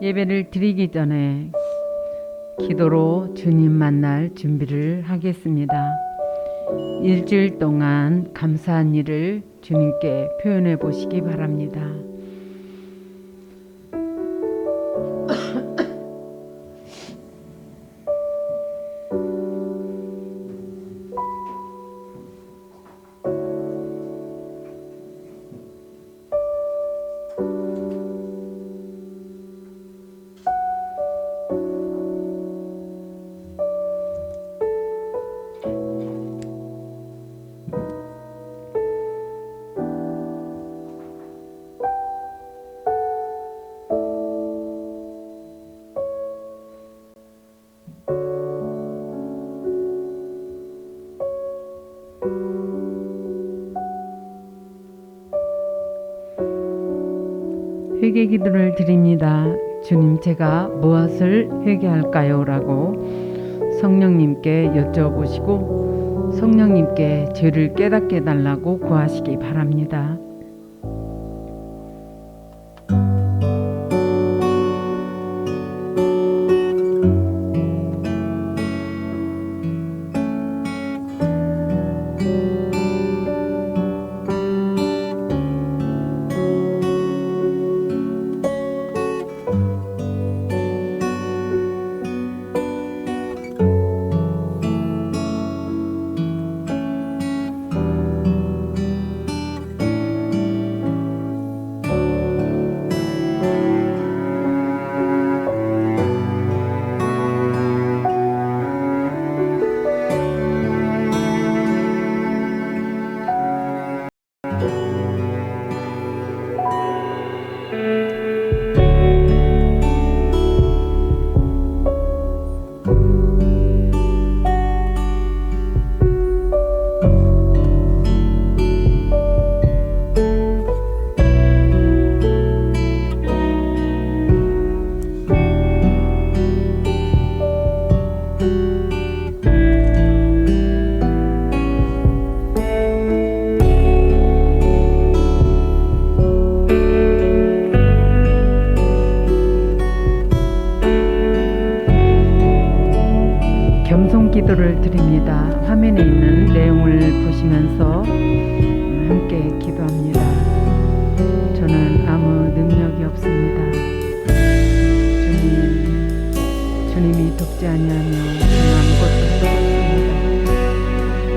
예배를 드리기 전에 기도로 주님 만날 준비를 하겠습니다. 일주일 동안 감사한 일을 주님께 표현해 보시기 바랍니다. 회개 기도를 드립니다. 주님, 제가 무엇을 회개할까요? 라고 성령님께 여쭤보시고 성령님께 죄를 깨닫게 해달라고 구하시기 바랍니다. 겸손 기도를 드립니다. 화면에 있는 내용을 보시면서 함께 기도합니다. 저는 아무 능력이 없습니다. 주님이 돕지 아니하면 저는 아무것도 할 수 없습니다.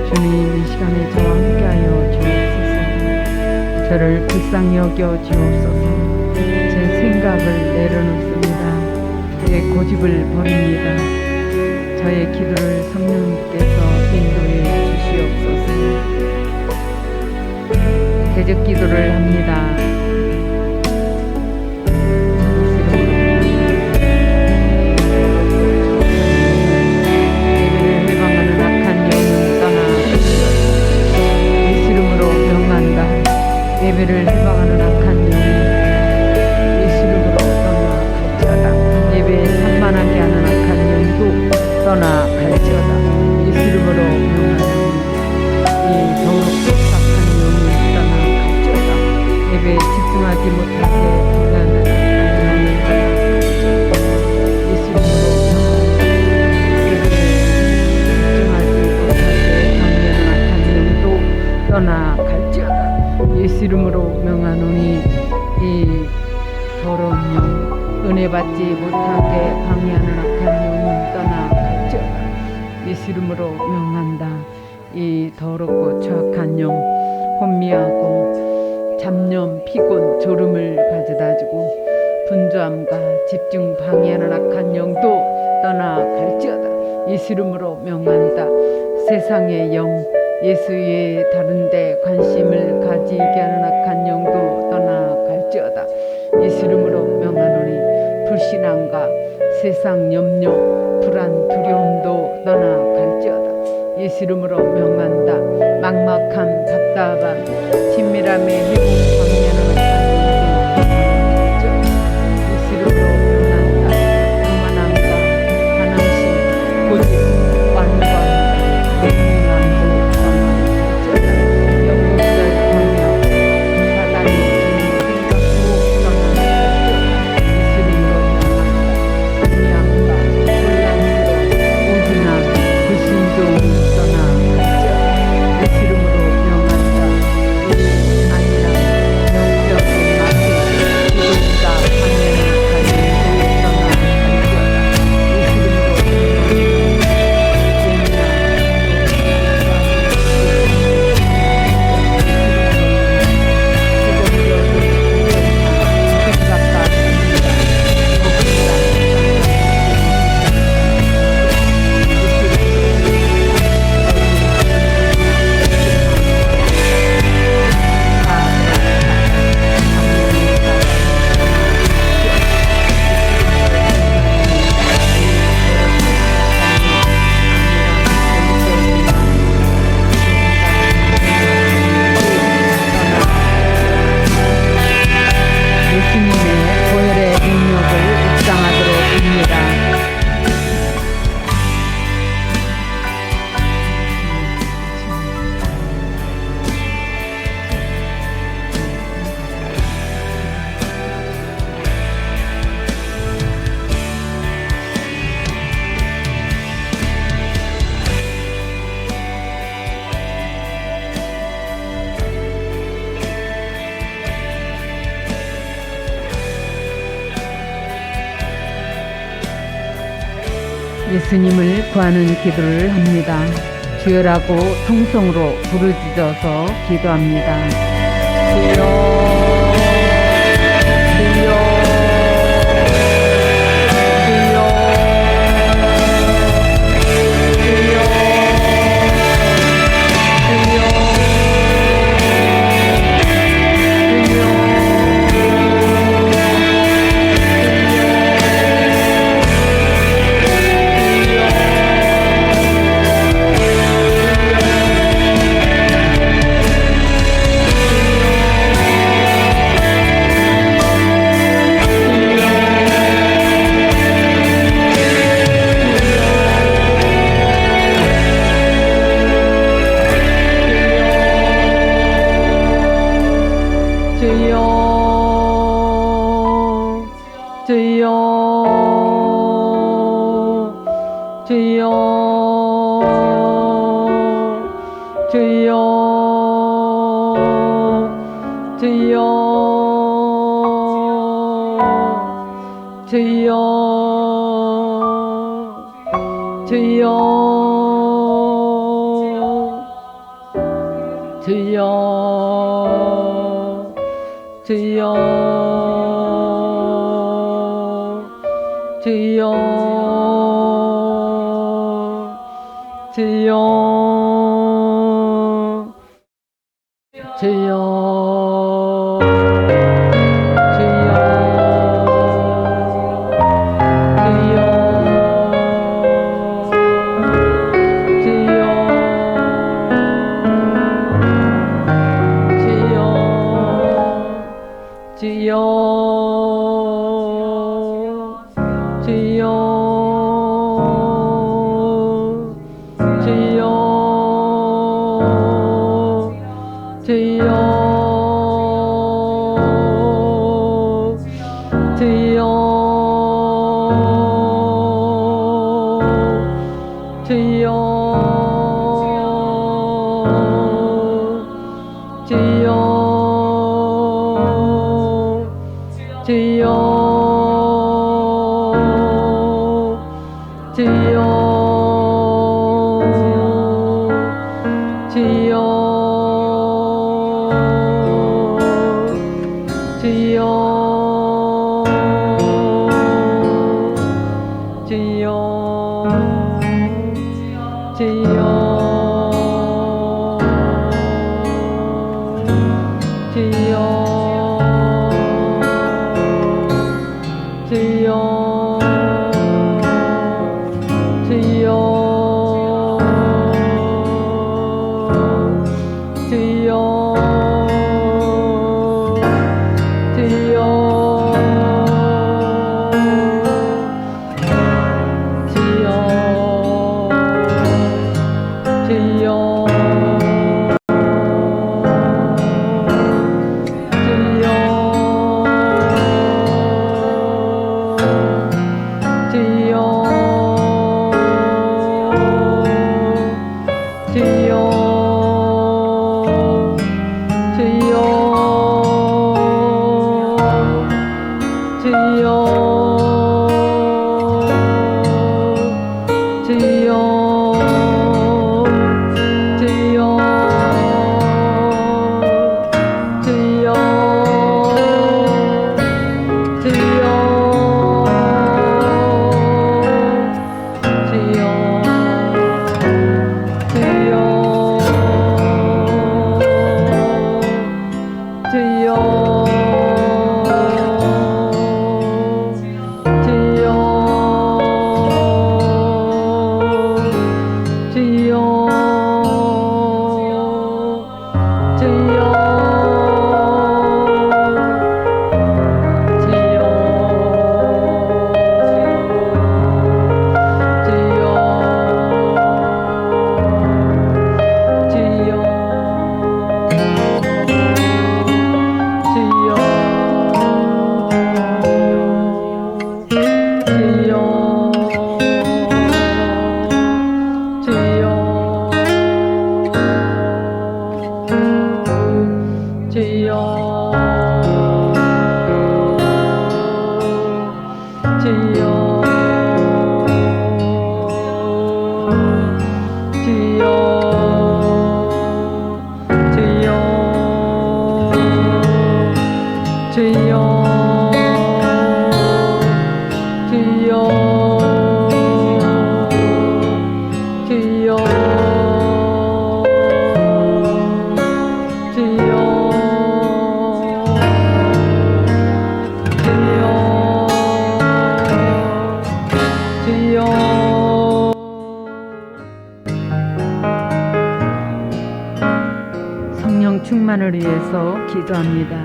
주님, 이 시간에 저와 함께하여 주옵소서. 저를 불쌍히 여겨 주옵소서. 제 생각을 내려놓습니다. 제 고집을 버립니다. 저의 기도를 성령님께서 인도해 주시옵소서. 대적 기도를 합니다. 예배를 해방하는 악한 영은 떠나 예수 이름으로 명한다. 예배를 해방하는 악한 영은 예수 이름으로 떠나 예배에 산만하게 하는 악한 영도 떠나갈지어다. 예수 이름으로 명하노니 이 더럽고 착한 영이 떠나갈지어다. 예배에 집중하지 못하게 하는 악한 영이 떠나갈지어다. 예수 이름으로 예배에 집중하지 못하게 방해하는 악한 영도 떠나갈지어다. 예수 이름으로 명하노니 이 더러운 영, 은혜 받지 못하게 방해하는 악한 영은 떠나갈지어다. 예수 이름으로 명한다. 이 더럽고 추악한 영, 혼미하고 잡념, 피곤, 졸음을 가져다주고 분주함과 집중 방해하는 악한 영도 떠나갈지어다. 예수 이름으로 명한다. 세상의 영, 예수 외에 다른 데 관심을 가지게 하는 악한 영도 떠나갈지어다. 예수 이름으로 명하노니 불신앙과 세상 염려, 불안, 두려움도 떠나갈지어다. 예수 이름으로 명한다. 막막함, 답답함, 친밀함의 회복, 방해하는 악한 영도 떠나갈지어다. 예수 이름으로 명한다. 교만함과 반항심, 고집, 완고함과 냉랭함도 떠나갈지어다. 영웅들 광명, 사단이 주님 생각고 떠나갈지어다. 예수 이름으로 명한다. 예수님을 구하는 기도를 합니다. 주여라고 통성으로 부르짖어서 기도합니다. 주여, 성령 충만을 위해서 기도합니다.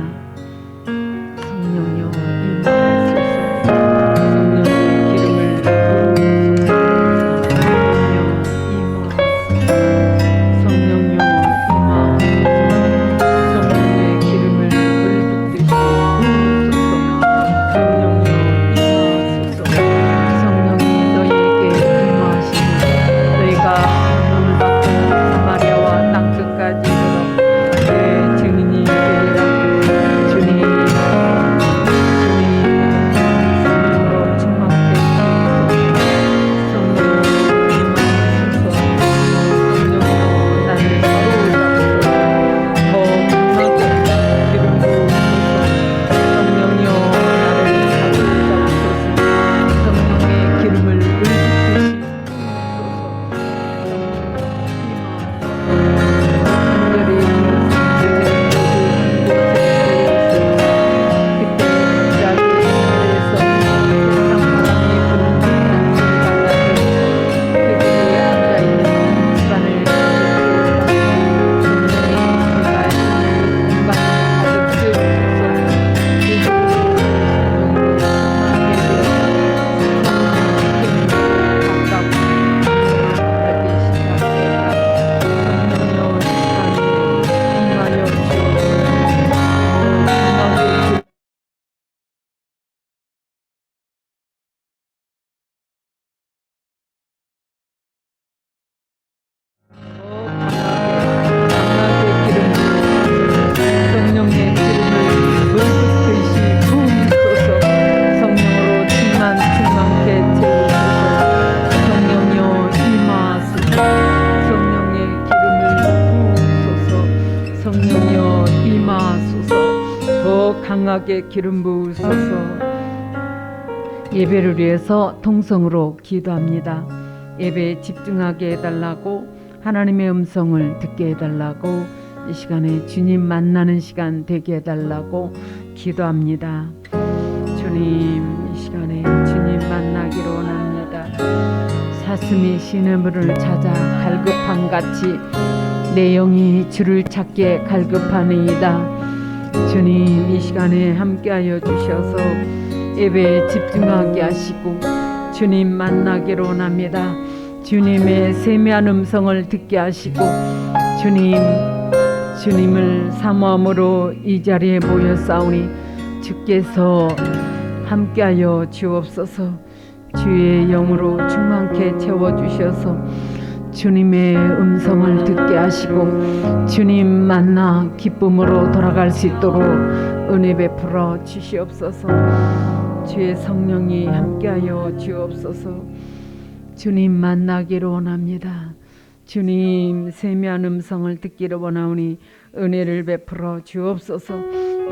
성령여 임하소서. 성령의 기름을 부으소서. 성령여 임하소서. 성령여 임하소서. 성령의 기름을 물 붓듯이 부으소서. 성령여 임하소서. 성령이 너희에게 임하시니 너희가 감동을 받고 사마리아와 땅 끝까지 이르러 내 증인이 되리라. 주님 성령으로 충만케 하소서. 성령으로 임하소서. 성령으로 나를 사로잡소서. 더 강하게 기름 부으소서. 성령이여 나를 사로잡소서. 성령의 기름을 물 붓듯이 강하게 기름 부으소서. 예배를 위해서 통성으로 기도합니다. 예배에 집중하게 해달라고, 하나님의 음성을 듣게 해달라고, 이 시간에 주님 만나는 시간 되게 해달라고 기도합니다. 주님, 이 시간에 주님 만나기로 원합니다. 사슴이 시냇물을 찾아 갈급함같이 내 영이 주를 찾게 갈급하니이다. 주님, 이 시간에 함께하여 주셔서 예배에 집중하게 하시고 주님 만나기로 원합니다. 주님의 세미한 음성을 듣게 하시고 주님을 사모함으로 이 자리에 모여 싸우니 주께서 함께하여 주옵소서. 주의 영으로 충만케 채워주셔서 주님의 음성을 듣게 하시고 주님 만나 기쁨으로 돌아갈 수 있도록 은혜 베풀어 주시옵소서. 주의 성령이 함께하여 주옵소서. 주님 만나기를 원합니다. 주님 세미한 음성을 듣기를 원하오니 은혜를 베풀어 주옵소서.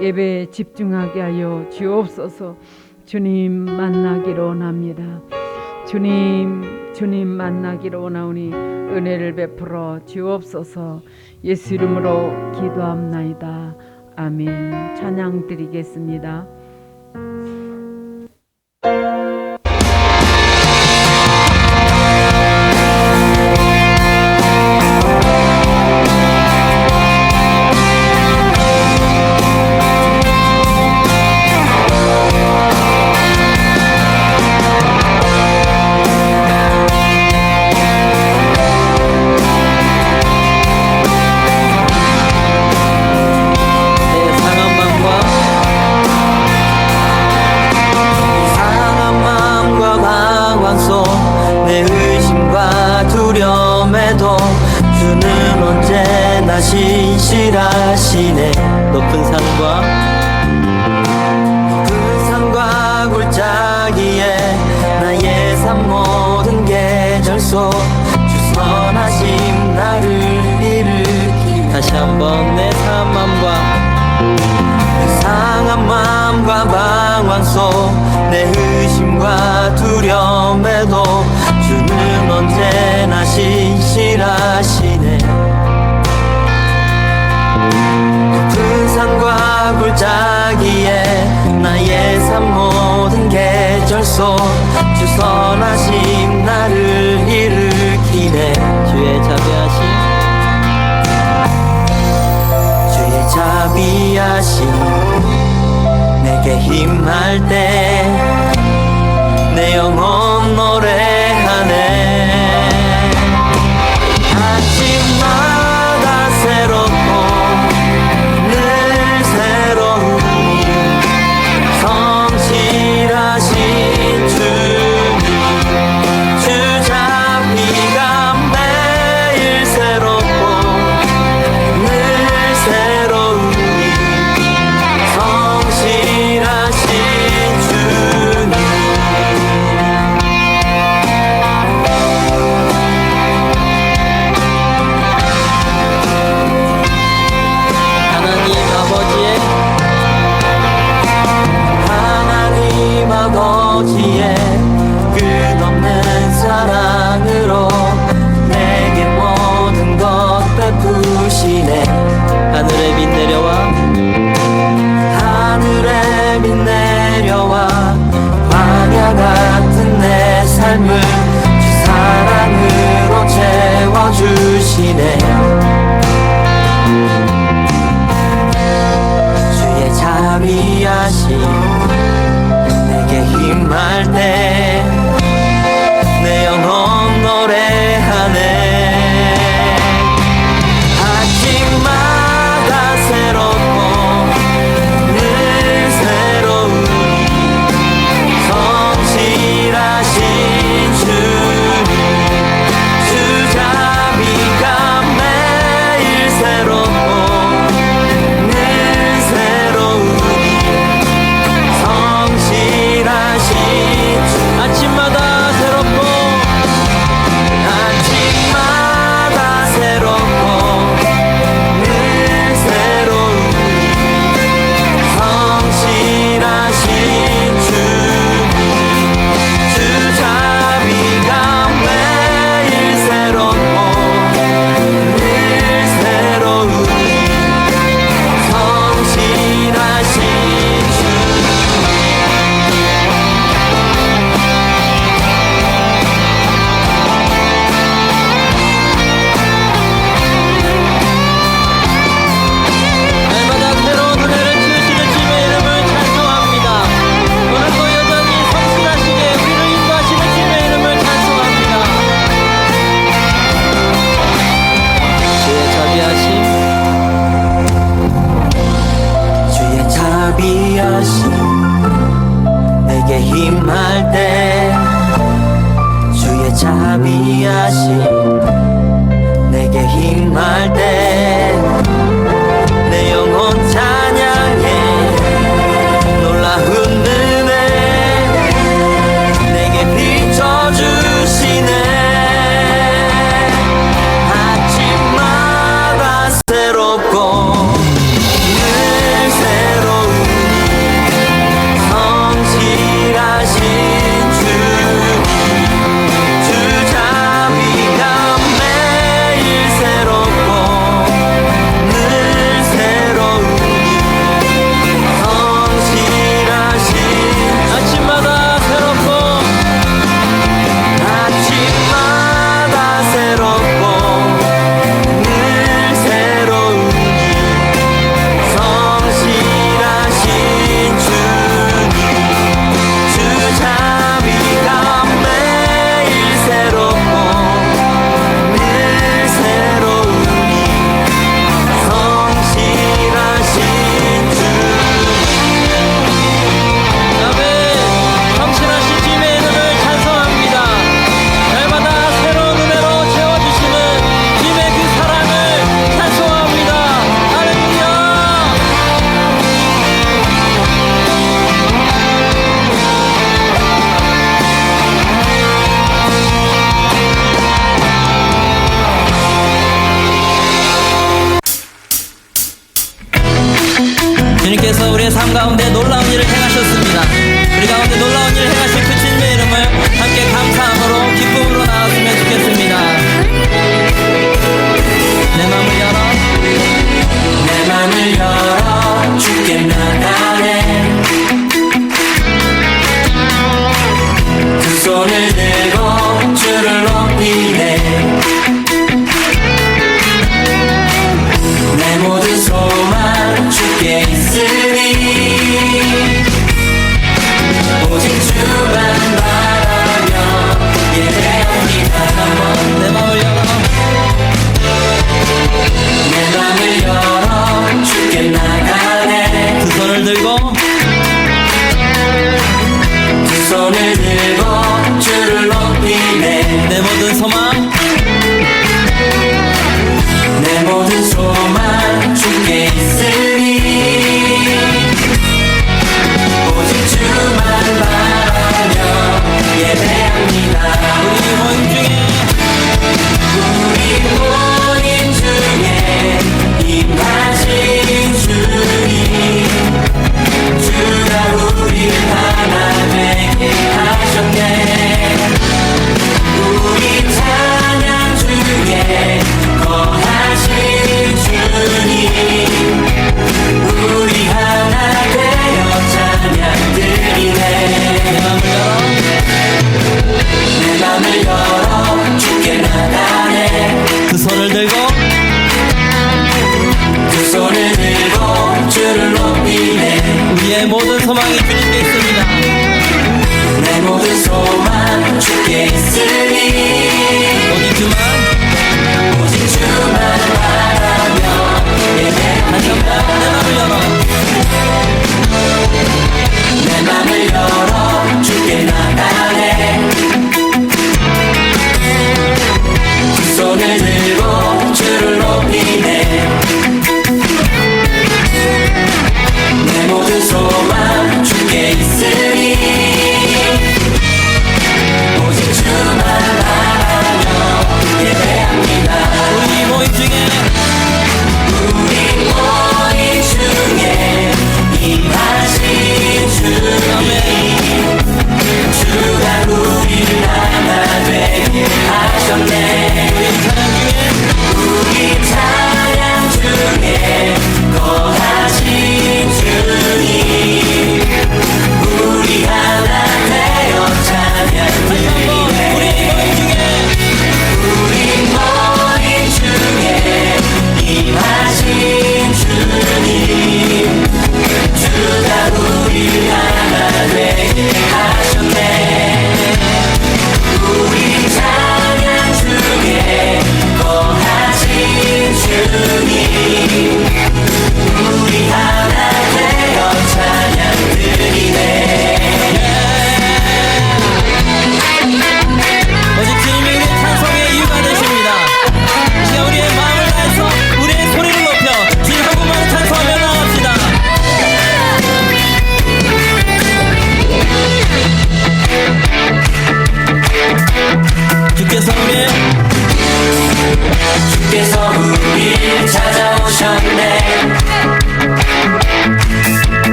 예배에 집중하게 하여 주옵소서. 주님 만나기를 원합니다. 주님 만나기를 원하오니 은혜를 베풀어 주옵소서. 예수 이름으로 기도합나이다. 아멘. 찬양 드리겠습니다. 신실하시네. 높은 산과 골짜기에 나의 삶 모든 계절 속 주 선하심 나를 일으키. 다시 한번 내 상한 마음과 방황 속 내 의심과 두려움에도 주는 언제나 신실하시네. 높은 산과 골짜기에 나의 삶 모든 계절 속 주 선하심 나를 일으키네. 주의 자비하심 자비하신 내게 힘할 때 내 영혼 노래하네. 아침마다 새롭고 늘 새로우니 성실하신 주님, 주 자비가 매일 새롭고 늘 새로우니 성실하신 주님. 하나님 아버지의 끝없는 사랑으로 내게 모든 것 베푸시네. 하늘의 빛 내려와 하늘의 빛 내려와 광야 같은 내 삶을 주 사랑으로 채워주시네. 주의 자비하심 내게 힘할 때 내 영혼 노래하네. 아침마다 새롭고 늘 새로우니 성실하신 주님, 주 자비가 매일 새롭고 늘 새로우니 성실하신 주. 아침마다 새롭고 아침마다 새롭고 늘 새로우니 성실하신 주님, 주 자비가 매일 새롭고 늘 새로우니 성실하신 주님. 날마다 새로운 은혜를 주시는 주님의 이름을 찬송합니다. 오늘도 여전히 성실하시게 우리를 인도하시는 주님의 이름을 찬송합니다. 주의 자비하심 주의 자비하심 내게 힘할 때 주의 자비하심 내게 힘할 때 내 영혼 찬양해. 놀라운 은혜 내게 비춰주시네. 아침마다 새롭고 늘 새로우니 성실하신 주님, 주 자비가 매일 새롭고 늘 새로우니 성실하신. 아침마다 새롭고 아침마다 새롭고 늘 새로우니 성실하신 주님, 주 자비가 매일 새롭고 늘 새로우니 성실하신 주님. 아멘. 성실하신 주님의 이름을 찬송합니다. 날마다 새로운 은혜로 채워주시는 주님의 그 사랑을 찬송합니다. 할렐루야. 주님께서 우리의 삶 가운데 놀라운 일을 행하셨습니다. 우리 가운데 놀라운 일을 행하신 그 주님의 이름을 함께 감사함으로 기쁨으로 나눴으면 좋겠습니다. 내 맘을 열어 내 맘을 열어 주께 나가네. 두 손을 들고 주를 높이네. 내 모든 소망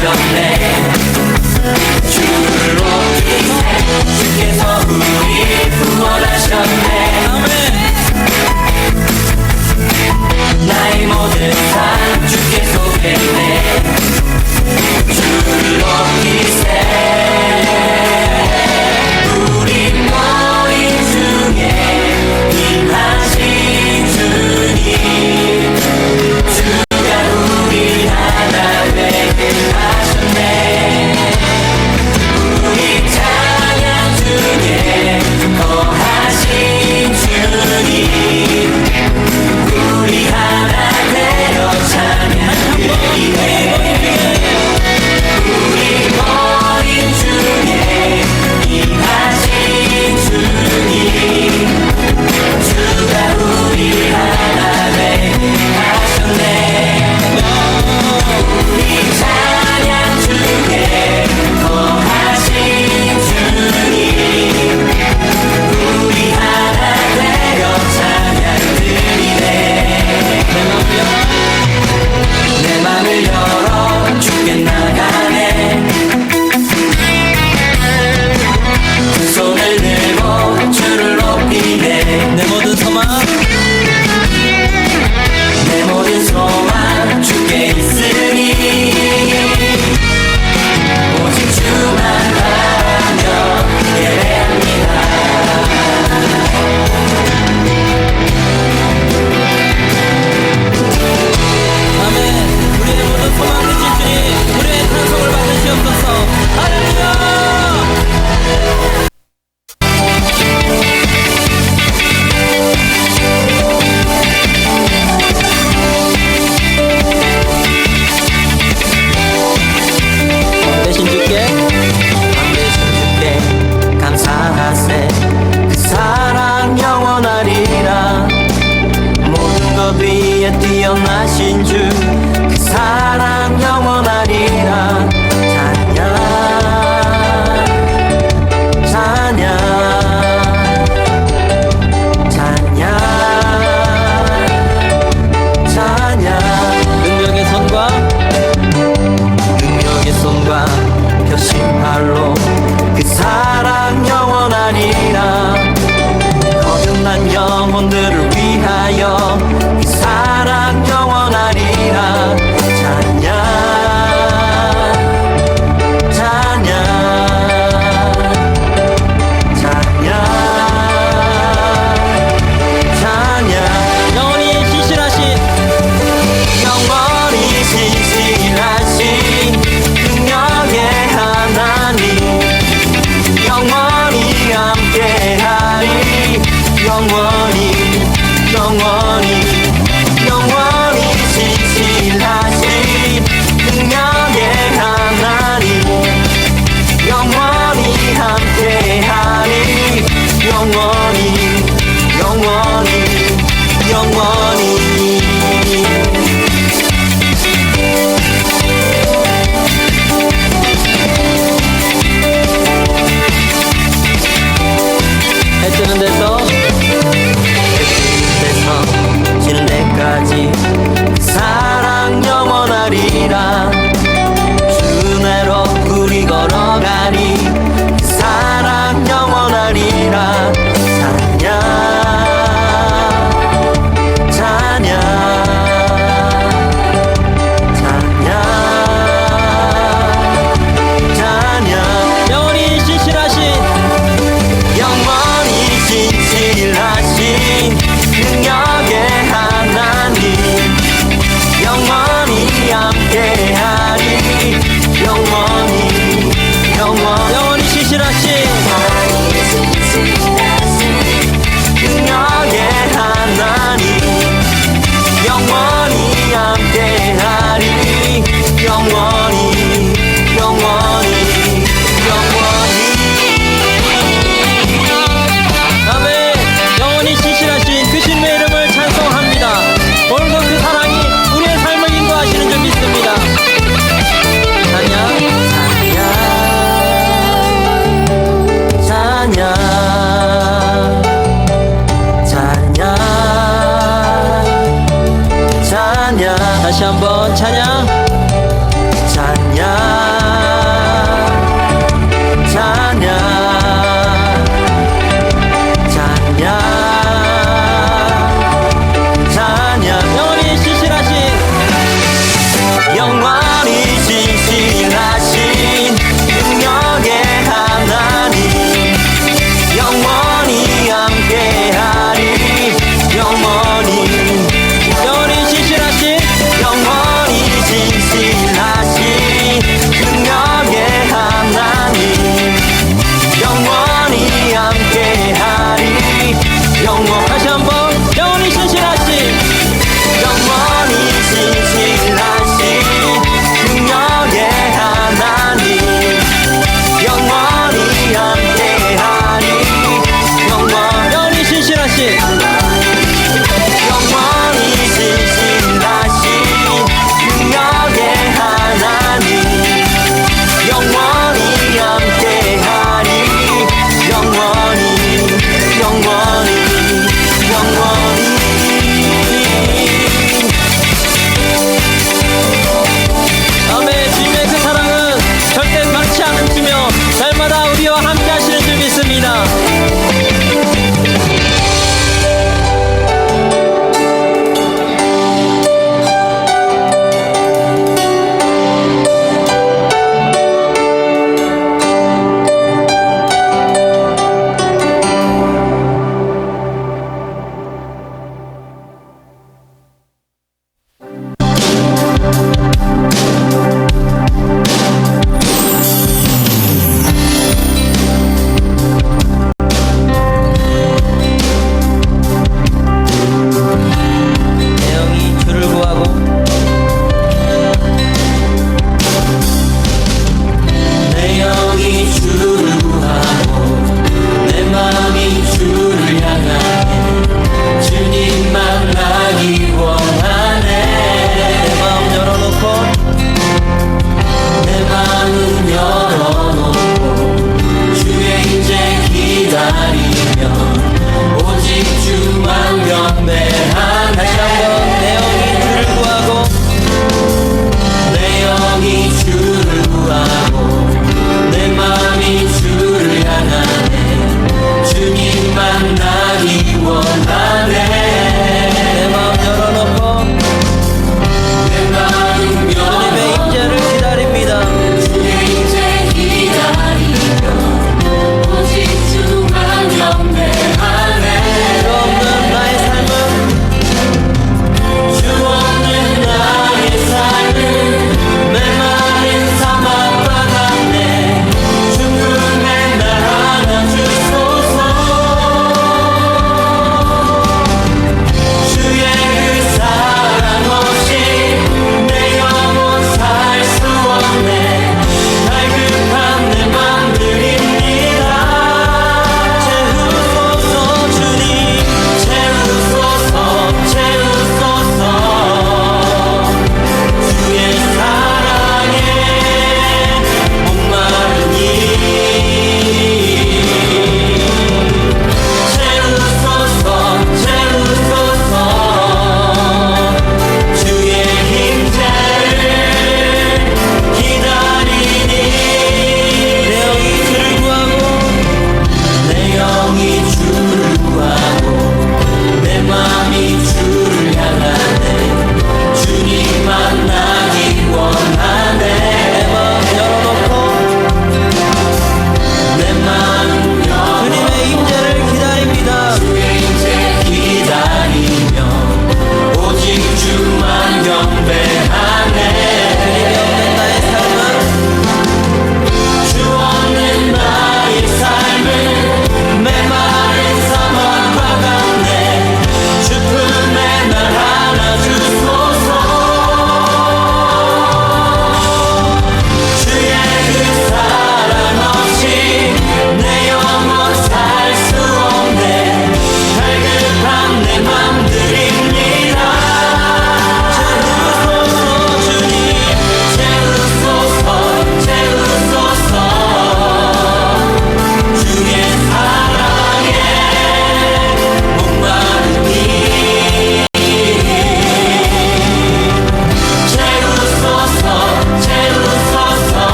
구원하셨네. 주를 높이세 주께서 우리 구원하셨네. 아멘. 나의 모든 삶 주께 속했네. 주를 높이세 우리 모임 중에 임하신 주님. 주가 우리 하나 되게 하셨네. 우리 찬양 중에 거하신 주님. 우리 하나 되어 찬양 드리네. 우리 모임 중에 임하신 주님. 주가 우리 하나 되게 하셨네. 우리 찬양 중에 거하신 주님. 우리 하나 되어 찬양 드리네. 내 맘을 열어 주께 나가네. 두 손을 들고 주를 높이네. 내 모든 소망 내 모든 소망 주께 있으니 오직 주만 바라며 예배합니다. 아멘. 우리의 모든 소망 되신 주님, 우리의 찬송을 받으시옵소서. 할렐루야. 대신 주께 감사하세. 그 사랑 영원하리라. 모든 것 위에 뛰어나신 주, 그 사랑 영원하리라. 찬양 찬양 찬양 찬양. 능력의 손과 표심팔로 그 사랑 영원하리라. 거듭난 영혼들을 위하여 그 사랑 영원하리라. 찬양 찬양 찬양 찬양. 영원히 신실하신 능력의 하나님. 영원히 함께하리. 영원히 신실하신 능력의 하나님. 영원히 함께하리. 영원히 해 뜨는 데서 지는 데까지 사랑 영원하리라. 주 내로 우리 걸어가리. 사랑 영원하리라. 찬양 찬양 찬양 찬양. 영원히 신실하신 능력의 하나님. 영원히 함께하리. 영원히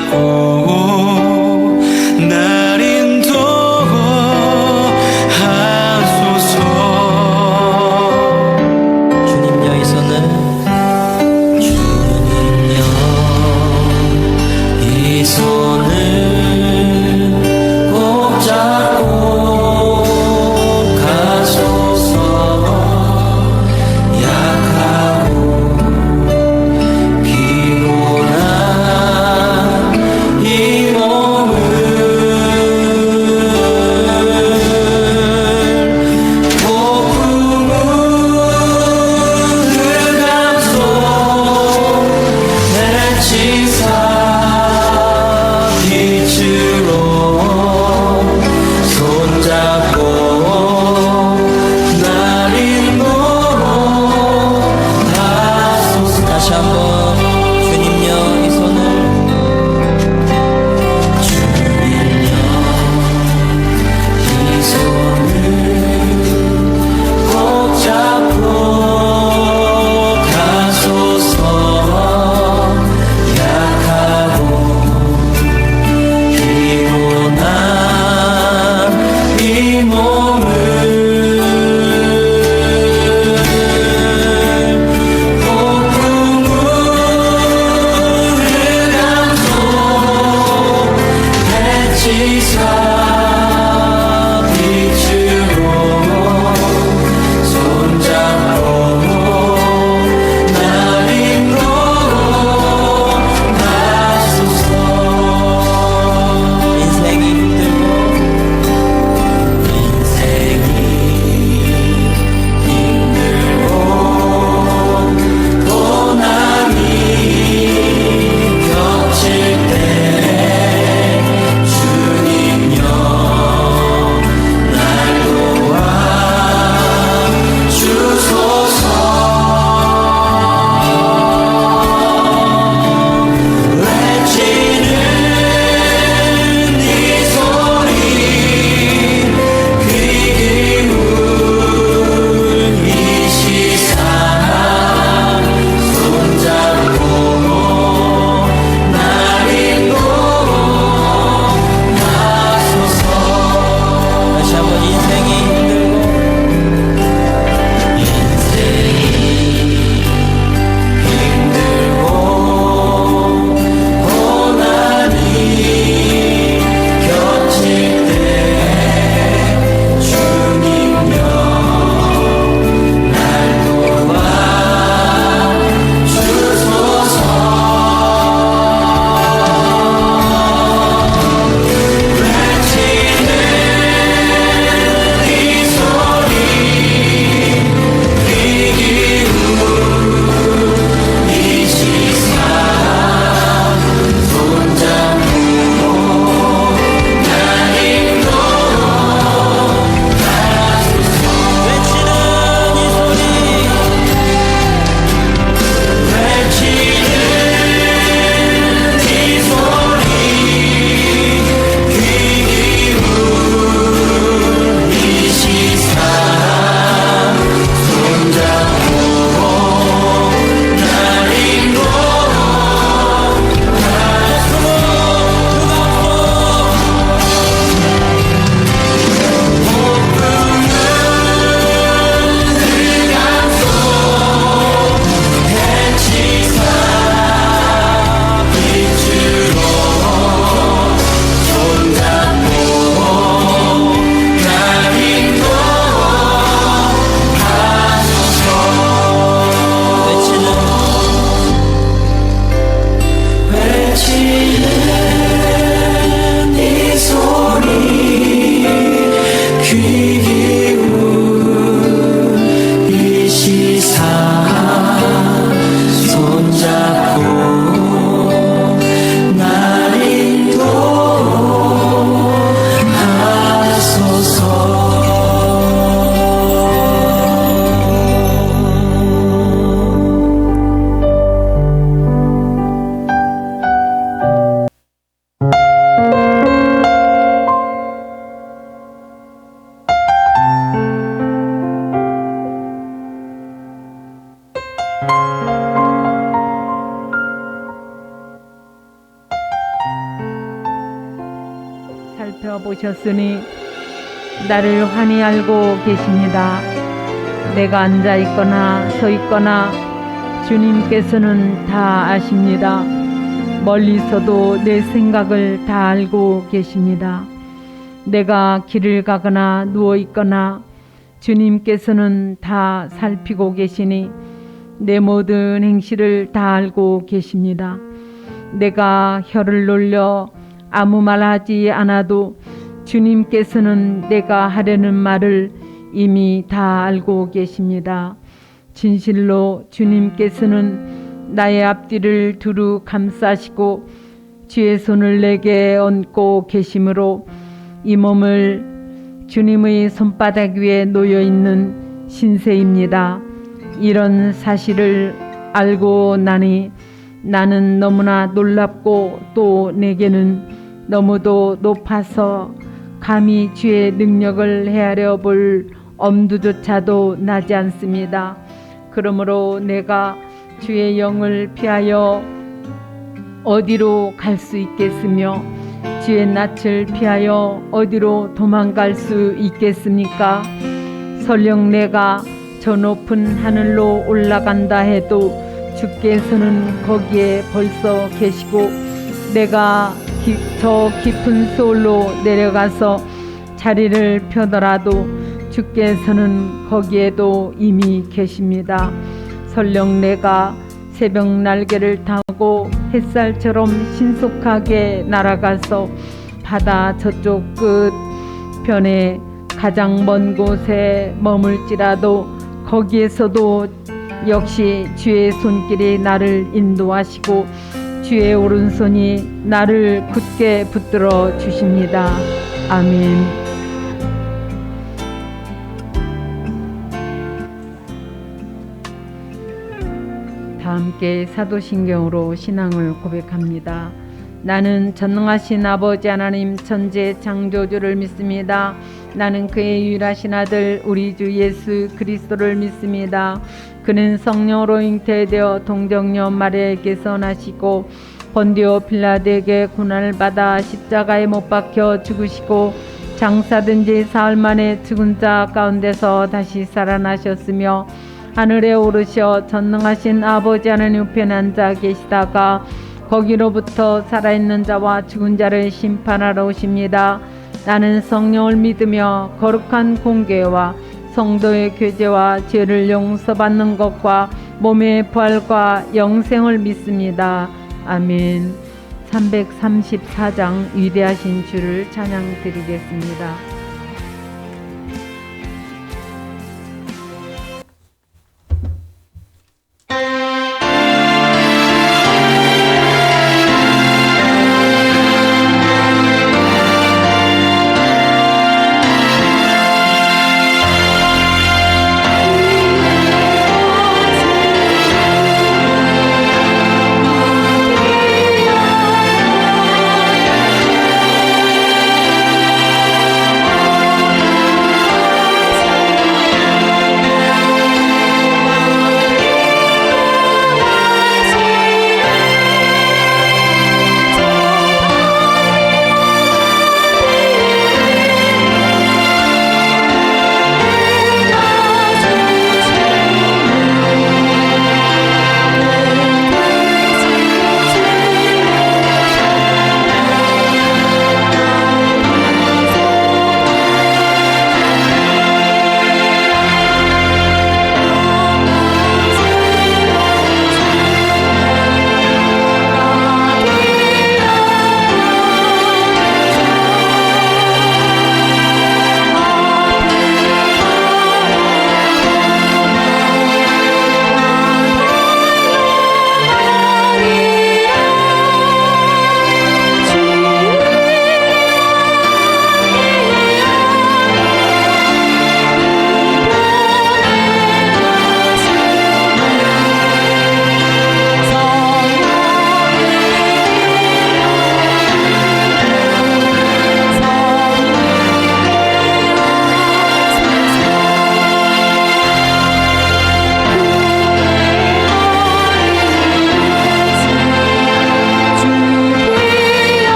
붙잡고 날 인도하소서. 주님 여기 있었네. 주님 여기 손을 꼭 잡고 가소서. 약하고 피곤한 이 살펴보셨으니 나를 환히 알고 계십니다. 내가 앉아 있거나 서 있거나 주님께서는 다 아십니다. 멀리서도 내 생각을 다 알고 계십니다. 내가 길을 가거나 누워 있거나 주님께서는 다 살피고 계시니 내 모든 행실을 다 알고 계십니다. 내가 혀를 놀려 아무 말 하지 않아도 주님께서는 내가 하려는 말을 이미 다 알고 계십니다. 진실로 주님께서는 나의 앞뒤를 두루 감싸시고 주의 손을 내게 얹고 계심으로 이 몸을 주님의 손바닥 위에 놓여 있는 신세입니다. 이런 사실을 알고 나니 나는 너무나 놀랍고 또 내게는 너무도 높아서 감히 주의 능력을 헤아려 볼 엄두조차도 나지 않습니다. 그러므로 내가 주의 영을 피하여 어디로 갈 수 있겠으며 주의 낯을 피하여 어디로 도망갈 수 있겠습니까? 설령 내가 저 높은 하늘로 올라간다 해도 주께서는 거기에 벌써 계시고 내가 저 깊은 수월로 내려가서 자리를 펴더라도 주께서는 거기에도 이미 계십니다. 설령 내가 새벽 날개를 타고 햇살처럼 신속하게 날아가서 바다 저쪽 끝 편에 가장 먼 곳에 머물지라도 거기에서도 역시 주의 손길이 나를 인도하시고 주의 오른손이 나를 굳게 붙들어 주십니다. 아멘. 다 함께 사도신경으로 신앙을 고백합니다. 나는 전능하신 아버지 하나님 천지 창조주를 믿습니다. 나는 그의 유일하신 아들 우리 주 예수 그리스도를 믿습니다. 그는 성령으로 잉태되어 동정녀 마리아에게서 나시고 본디오 빌라도에게 고난을 받아 십자가에 못 박혀 죽으시고 장사된 지 사흘 만에 죽은 자 가운데서 다시 살아나셨으며 하늘에 오르셔 전능하신 아버지 하나님 우편에 앉아 계시다가 거기로부터 살아있는 자와 죽은 자를 심판하러 오십니다. 나는 성령을 믿으며 거룩한 공개와 성도의 교제와 죄를 용서받는 것과 몸의 부활과 영생을 믿습니다. 아멘. 334장 위대하신 주를 찬양드리겠습니다.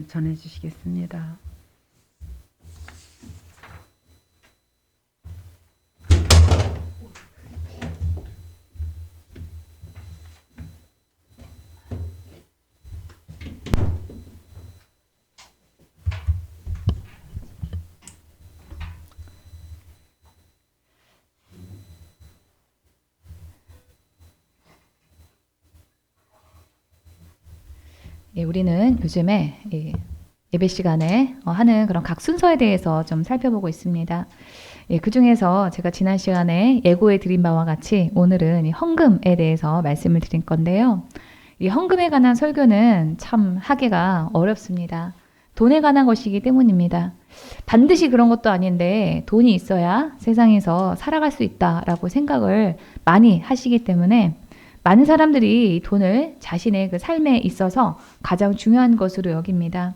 말씀을 전해 주시겠습니다. 예, 우리는 요즘에 예배 시간에 하는 그런 각 순서에 대해서 좀 살펴보고 있습니다. 예, 그 중에서 제가 지난 시간에 예고해 드린 바와 같이 오늘은 이 헌금에 대해서 말씀을 드릴 건데요. 이 헌금에 관한 설교는 참 하기가 어렵습니다. 돈에 관한 것이기 때문입니다. 반드시 그런 것도 아닌데 돈이 있어야 세상에서 살아갈 수 있다라고 생각을 많이 하시기 때문에 많은 사람들이 이 돈을 자신의 그 삶에 있어서 가장 중요한 것으로 여깁니다.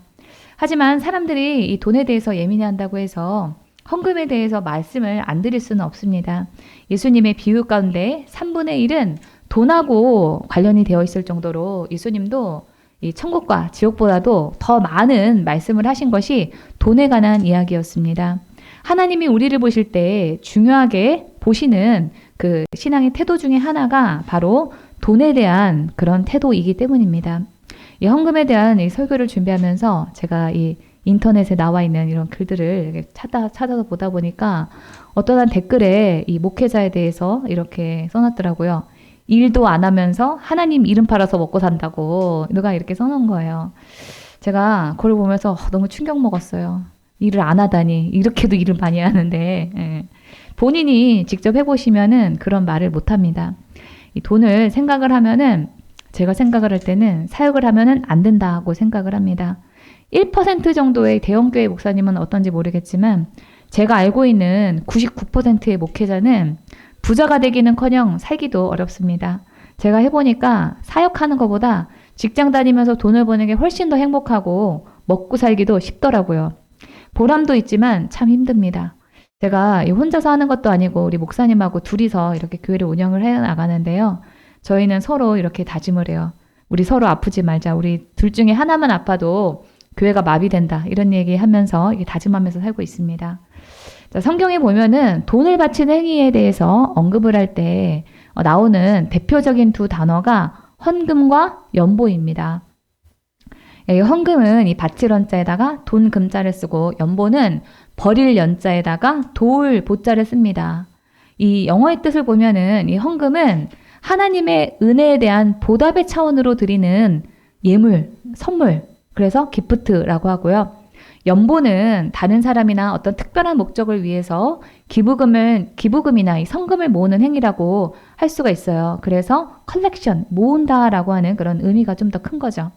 하지만 사람들이 이 돈에 대해서 예민해한다고 해서 헌금에 대해서 말씀을 안 드릴 수는 없습니다. 예수님의 비유 가운데 3분의 1은 돈하고 관련이 되어 있을 정도로 예수님도 이 천국과 지옥보다도 더 많은 말씀을 하신 것이 돈에 관한 이야기였습니다. 하나님이 우리를 보실 때 중요하게 보시는 그 신앙의 태도 중에 하나가 바로 돈에 대한 그런 태도이기 때문입니다. 이 헌금에 대한 이 설교를 준비하면서 제가 이 인터넷에 나와 있는 이런 글들을 이렇게 찾아서 보다 보니까 어떤 한 댓글에 이 목회자에 대해서 이렇게 써놨더라고요. 일도 안 하면서 하나님 이름 팔아서 먹고 산다고 누가 이렇게 써놓은 거예요. 제가 그걸 보면서 너무 충격 먹었어요. 일을 안 하다니 이렇게도 일을 많이 하는데 본인이 직접 해보시면은 그런 말을 못합니다. 이 돈을 생각을 하면은 제가 생각을 할 때는 사역을 하면은 안 된다고 생각을 합니다. 1% 정도의 대형교회 목사님은 어떤지 모르겠지만 제가 알고 있는 99%의 목회자는 부자가 되기는커녕 살기도 어렵습니다. 제가 해보니까 사역하는 것보다 직장 다니면서 돈을 버는 게 훨씬 더 행복하고 먹고 살기도 쉽더라고요. 보람도 있지만 참 힘듭니다. 제가 혼자서 하는 것도 아니고 우리 목사님하고 둘이서 이렇게 교회를 운영을 해 나가는데요. 저희는 서로 이렇게 다짐을 해요. 우리 서로 아프지 말자. 우리 둘 중에 하나만 아파도 교회가 마비된다. 이런 얘기하면서 다짐하면서 살고 있습니다. 자, 성경에 보면은 돈을 바치는 행위에 대해서 언급을 할 때 나오는 대표적인 두 단어가 헌금과 연보입니다. 이 헌금은 이 바칠 원자에다가 돈 금자를 쓰고 연보는 버릴 연자에다가 도울 보자를 씁니다. 이 영어의 뜻을 보면은 이 헌금은 하나님의 은혜에 대한 보답의 차원으로 드리는 예물, 선물, 그래서 기프트라고 하고요. 연보는 다른 사람이나 어떤 특별한 목적을 위해서 기부금이나 이 성금을 모으는 행위라고 할 수가 있어요. 그래서 컬렉션, 모은다라고 하는 그런 의미가 좀 더 큰 거죠.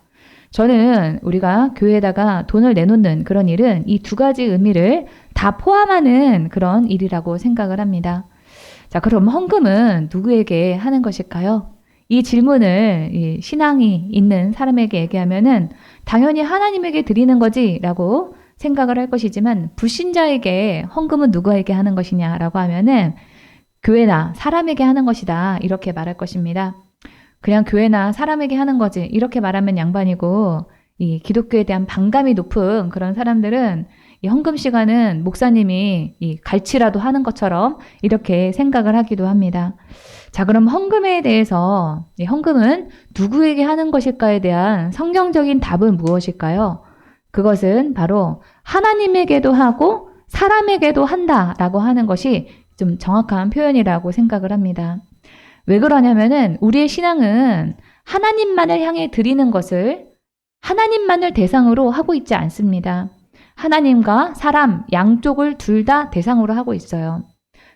저는 우리가 교회에다가 돈을 내놓는 그런 일은 이 두 가지 의미를 다 포함하는 그런 일이라고 생각을 합니다. 자, 그럼 헌금은 누구에게 하는 것일까요? 이 질문을 이 신앙이 있는 사람에게 얘기하면은 당연히 하나님에게 드리는 거지라고 생각을 할 것이지만 불신자에게 헌금은 누구에게 하는 것이냐라고 하면은 교회나 사람에게 하는 것이다 이렇게 말할 것입니다. 그냥 교회나 사람에게 하는 거지 이렇게 말하면 양반이고 이 기독교에 대한 반감이 높은 그런 사람들은 이 헌금 시간은 목사님이 이 갈치라도 하는 것처럼 이렇게 생각을 하기도 합니다. 자, 그럼 헌금에 대해서 이 헌금은 누구에게 하는 것일까에 대한 성경적인 답은 무엇일까요? 그것은 바로 하나님에게도 하고 사람에게도 한다라고 하는 것이 좀 정확한 표현이라고 생각을 합니다. 왜 그러냐면은 우리의 신앙은 하나님만을 향해 드리는 것을 하나님만을 대상으로 하고 있지 않습니다. 하나님과 사람 양쪽을 둘 다 대상으로 하고 있어요.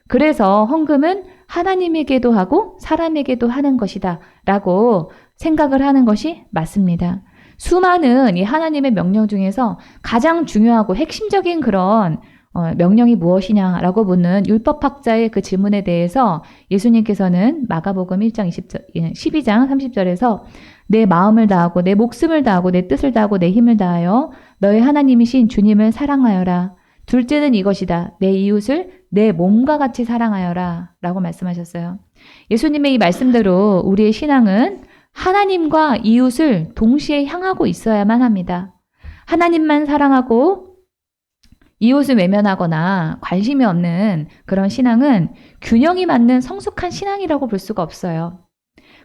그래서 헌금은 하나님에게도 하고 사람에게도 하는 것이다 라고 생각을 하는 것이 맞습니다. 수많은 이 하나님의 명령 중에서 가장 중요하고 핵심적인 그런 명령이 무엇이냐라고 묻는 율법학자의 그 질문에 대해서 예수님께서는 마가복음 1장 12장 30절에서 내 마음을 다하고 내 목숨을 다하고 내 뜻을 다하고 내 힘을 다하여 너의 하나님이신 주님을 사랑하여라. 둘째는 이것이다. 내 이웃을 내 몸과 같이 사랑하여라 라고 말씀하셨어요. 예수님의 이 말씀대로 우리의 신앙은 하나님과 이웃을 동시에 향하고 있어야만 합니다. 하나님만 사랑하고 이웃을 외면하거나 관심이 없는 그런 신앙은 균형이 맞는 성숙한 신앙이라고 볼 수가 없어요.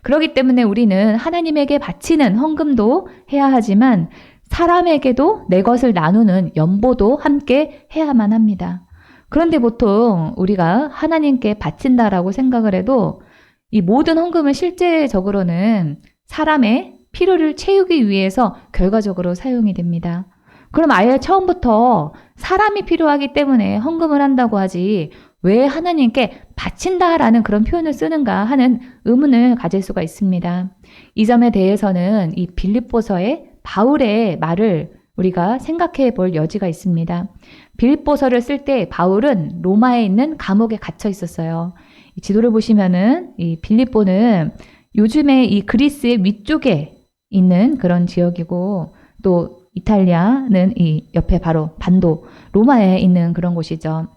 그렇기 때문에 우리는 하나님에게 바치는 헌금도 해야 하지만 사람에게도 내 것을 나누는 연보도 함께 해야만 합니다. 그런데 보통 우리가 하나님께 바친다라고 생각을 해도 이 모든 헌금은 실제적으로는 사람의 필요를 채우기 위해서 결과적으로 사용이 됩니다. 그럼 아예 처음부터 사람이 필요하기 때문에 헌금을 한다고 하지 왜 하나님께 바친다라는 그런 표현을 쓰는가 하는 의문을 가질 수가 있습니다. 이 점에 대해서는 이 빌립보서의 바울의 말을 우리가 생각해 볼 여지가 있습니다. 빌립보서를 쓸 때 바울은 로마에 있는 감옥에 갇혀 있었어요. 이 지도를 보시면은 이 빌립보는 요즘에 이 그리스의 위쪽에 있는 그런 지역이고 또 이탈리아는 이 옆에 바로 반도 로마에 있는 그런 곳이죠.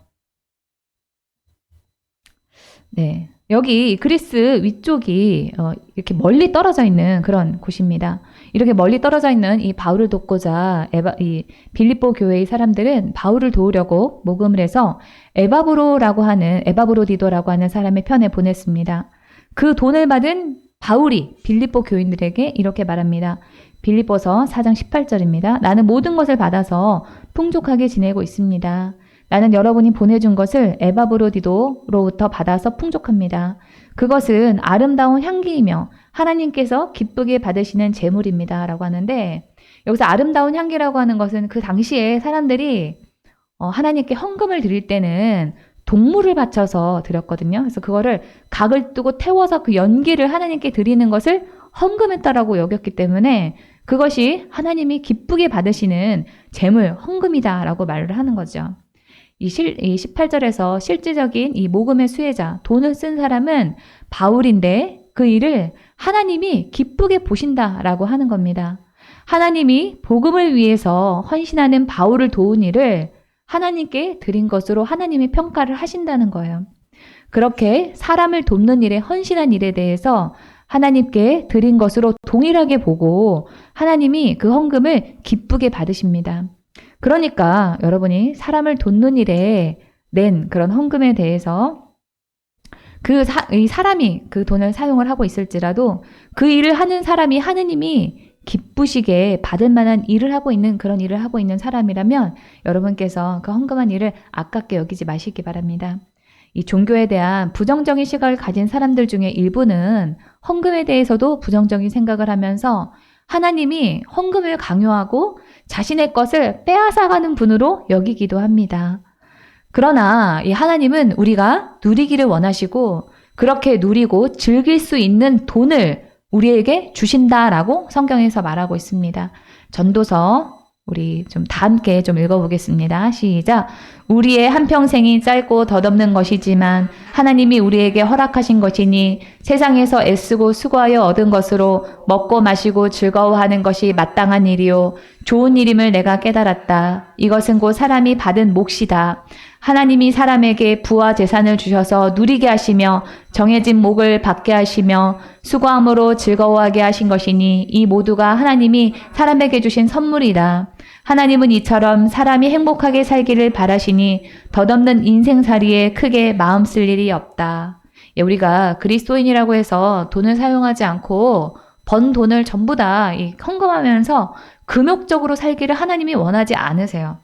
네. 여기 그리스 위쪽이 이렇게 멀리 떨어져 있는 그런 곳입니다. 이렇게 멀리 떨어져 있는 이 바울을 돕고자 이 빌립보 교회의 사람들은 바울을 도우려고 모금을 해서 에바브로디도라고 하는 사람의 편에 보냈습니다. 그 돈을 받은 바울이 빌립보 교인들에게 이렇게 말합니다. 빌립보서 4장 18절입니다. 나는 모든 것을 받아서 풍족하게 지내고 있습니다. 나는 여러분이 보내준 것을 에바브로디도로부터 받아서 풍족합니다. 그것은 아름다운 향기이며 하나님께서 기쁘게 받으시는 제물입니다. 라고 하는데 여기서 아름다운 향기라고 하는 것은 그 당시에 사람들이 하나님께 헌금을 드릴 때는 동물을 바쳐서 드렸거든요. 그래서 그거를 각을 뜨고 태워서 그 연기를 하나님께 드리는 것을 헌금했다라고 여겼기 때문에 그것이 하나님이 기쁘게 받으시는 제물, 헌금이다라고 말을 하는 거죠. 이 18절에서 실질적인 이 모금의 수혜자, 돈을 쓴 사람은 바울인데 그 일을 하나님이 기쁘게 보신다라고 하는 겁니다. 하나님이 복음을 위해서 헌신하는 바울을 도운 일을 하나님께 드린 것으로 하나님이 평가를 하신다는 거예요. 그렇게 사람을 돕는 일에 헌신한 일에 대해서 하나님께 드린 것으로 동일하게 보고 하나님이 그 헌금을 기쁘게 받으십니다. 그러니까 여러분이 사람을 돕는 일에 낸 그런 헌금에 대해서 이 사람이 그 돈을 사용을 하고 있을지라도 그 일을 하는 사람이 하느님이 기쁘시게 받을 만한 일을 하고 있는 그런 일을 하고 있는 사람이라면 여러분께서 그 헌금한 일을 아깝게 여기지 마시기 바랍니다. 이 종교에 대한 부정적인 시각을 가진 사람들 중에 일부는 헌금에 대해서도 부정적인 생각을 하면서 하나님이 헌금을 강요하고 자신의 것을 빼앗아가는 분으로 여기기도 합니다. 그러나 이 하나님은 우리가 누리기를 원하시고 그렇게 누리고 즐길 수 있는 돈을 우리에게 주신다라고 성경에서 말하고 있습니다. 전도서 우리 좀 다 함께 좀 읽어보겠습니다. 시작. 우리의 한평생이 짧고 덧없는 것이지만 하나님이 우리에게 허락하신 것이니 세상에서 애쓰고 수고하여 얻은 것으로 먹고 마시고 즐거워하는 것이 마땅한 일이요 좋은 일임을 내가 깨달았다. 이것은 곧 사람이 받은 몫이다. 하나님이 사람에게 부와 재산을 주셔서 누리게 하시며 정해진 목을 받게 하시며 수고함으로 즐거워하게 하신 것이니 이 모두가 하나님이 사람에게 주신 선물이다. 하나님은 이처럼 사람이 행복하게 살기를 바라시니 덧없는 인생살이에 크게 마음 쓸 일이 없다. 우리가 그리스도인이라고 해서 돈을 사용하지 않고 번 돈을 전부 다 헌금하면서 금욕적으로 살기를 하나님이 원하지 않으세요.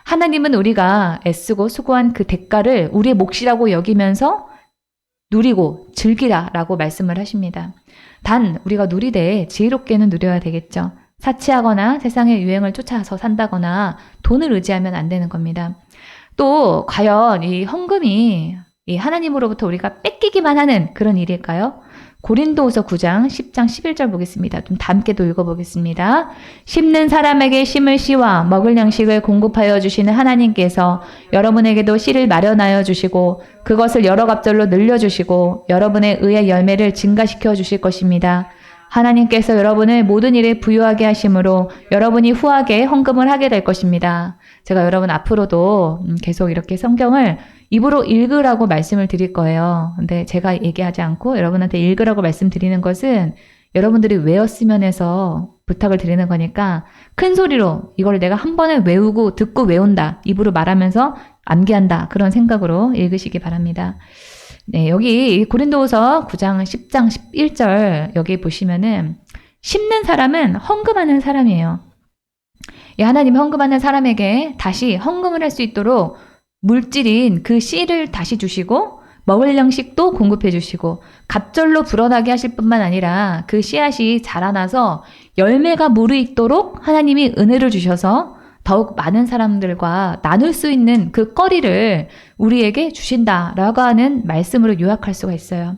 하나님은 우리가 애쓰고 수고한 그 대가를 우리의 몫이라고 여기면서 누리고 즐기라라고 말씀을 하십니다. 단 우리가 누리되 지혜롭게는 누려야 되겠죠. 사치하거나 세상의 유행을 쫓아서 산다거나 돈을 의지하면 안 되는 겁니다. 또 과연 이 헌금이 이 하나님으로부터 우리가 뺏기기만 하는 그런 일일까요? 고린도후서 9장 10장 11절 보겠습니다. 좀 함께도 읽어보겠습니다. 심는 사람에게 심을 씨와 먹을 양식을 공급하여 주시는 하나님께서 여러분에게도 씨를 마련하여 주시고 그것을 여러 갑절로 늘려주시고 여러분의 의의 열매를 증가시켜 주실 것입니다. 하나님께서 여러분을 모든 일에 부유하게 하심으로 여러분이 후하게 헌금을 하게 될 것입니다. 제가 여러분 앞으로도 계속 이렇게 성경을 입으로 읽으라고 말씀을 드릴 거예요. 근데 제가 얘기하지 않고 여러분한테 읽으라고 말씀드리는 것은 여러분들이 외웠으면 해서 부탁을 드리는 거니까 큰 소리로 이걸 내가 한 번에 외우고 듣고 외운다. 입으로 말하면서 암기한다. 그런 생각으로 읽으시기 바랍니다. 네, 여기 고린도후서 9장 10장 11절 여기 보시면은 심는 사람은 헌금하는 사람이에요. 이 하나님 헌금하는 사람에게 다시 헌금을 할 수 있도록 물질인 그 씨를 다시 주시고 먹을 양식도 공급해 주시고 갑절로 불어나게 하실 뿐만 아니라 그 씨앗이 자라나서 열매가 무르익도록 하나님이 은혜를 주셔서 더욱 많은 사람들과 나눌 수 있는 그 거리를 우리에게 주신다라고 하는 말씀으로 요약할 수가 있어요.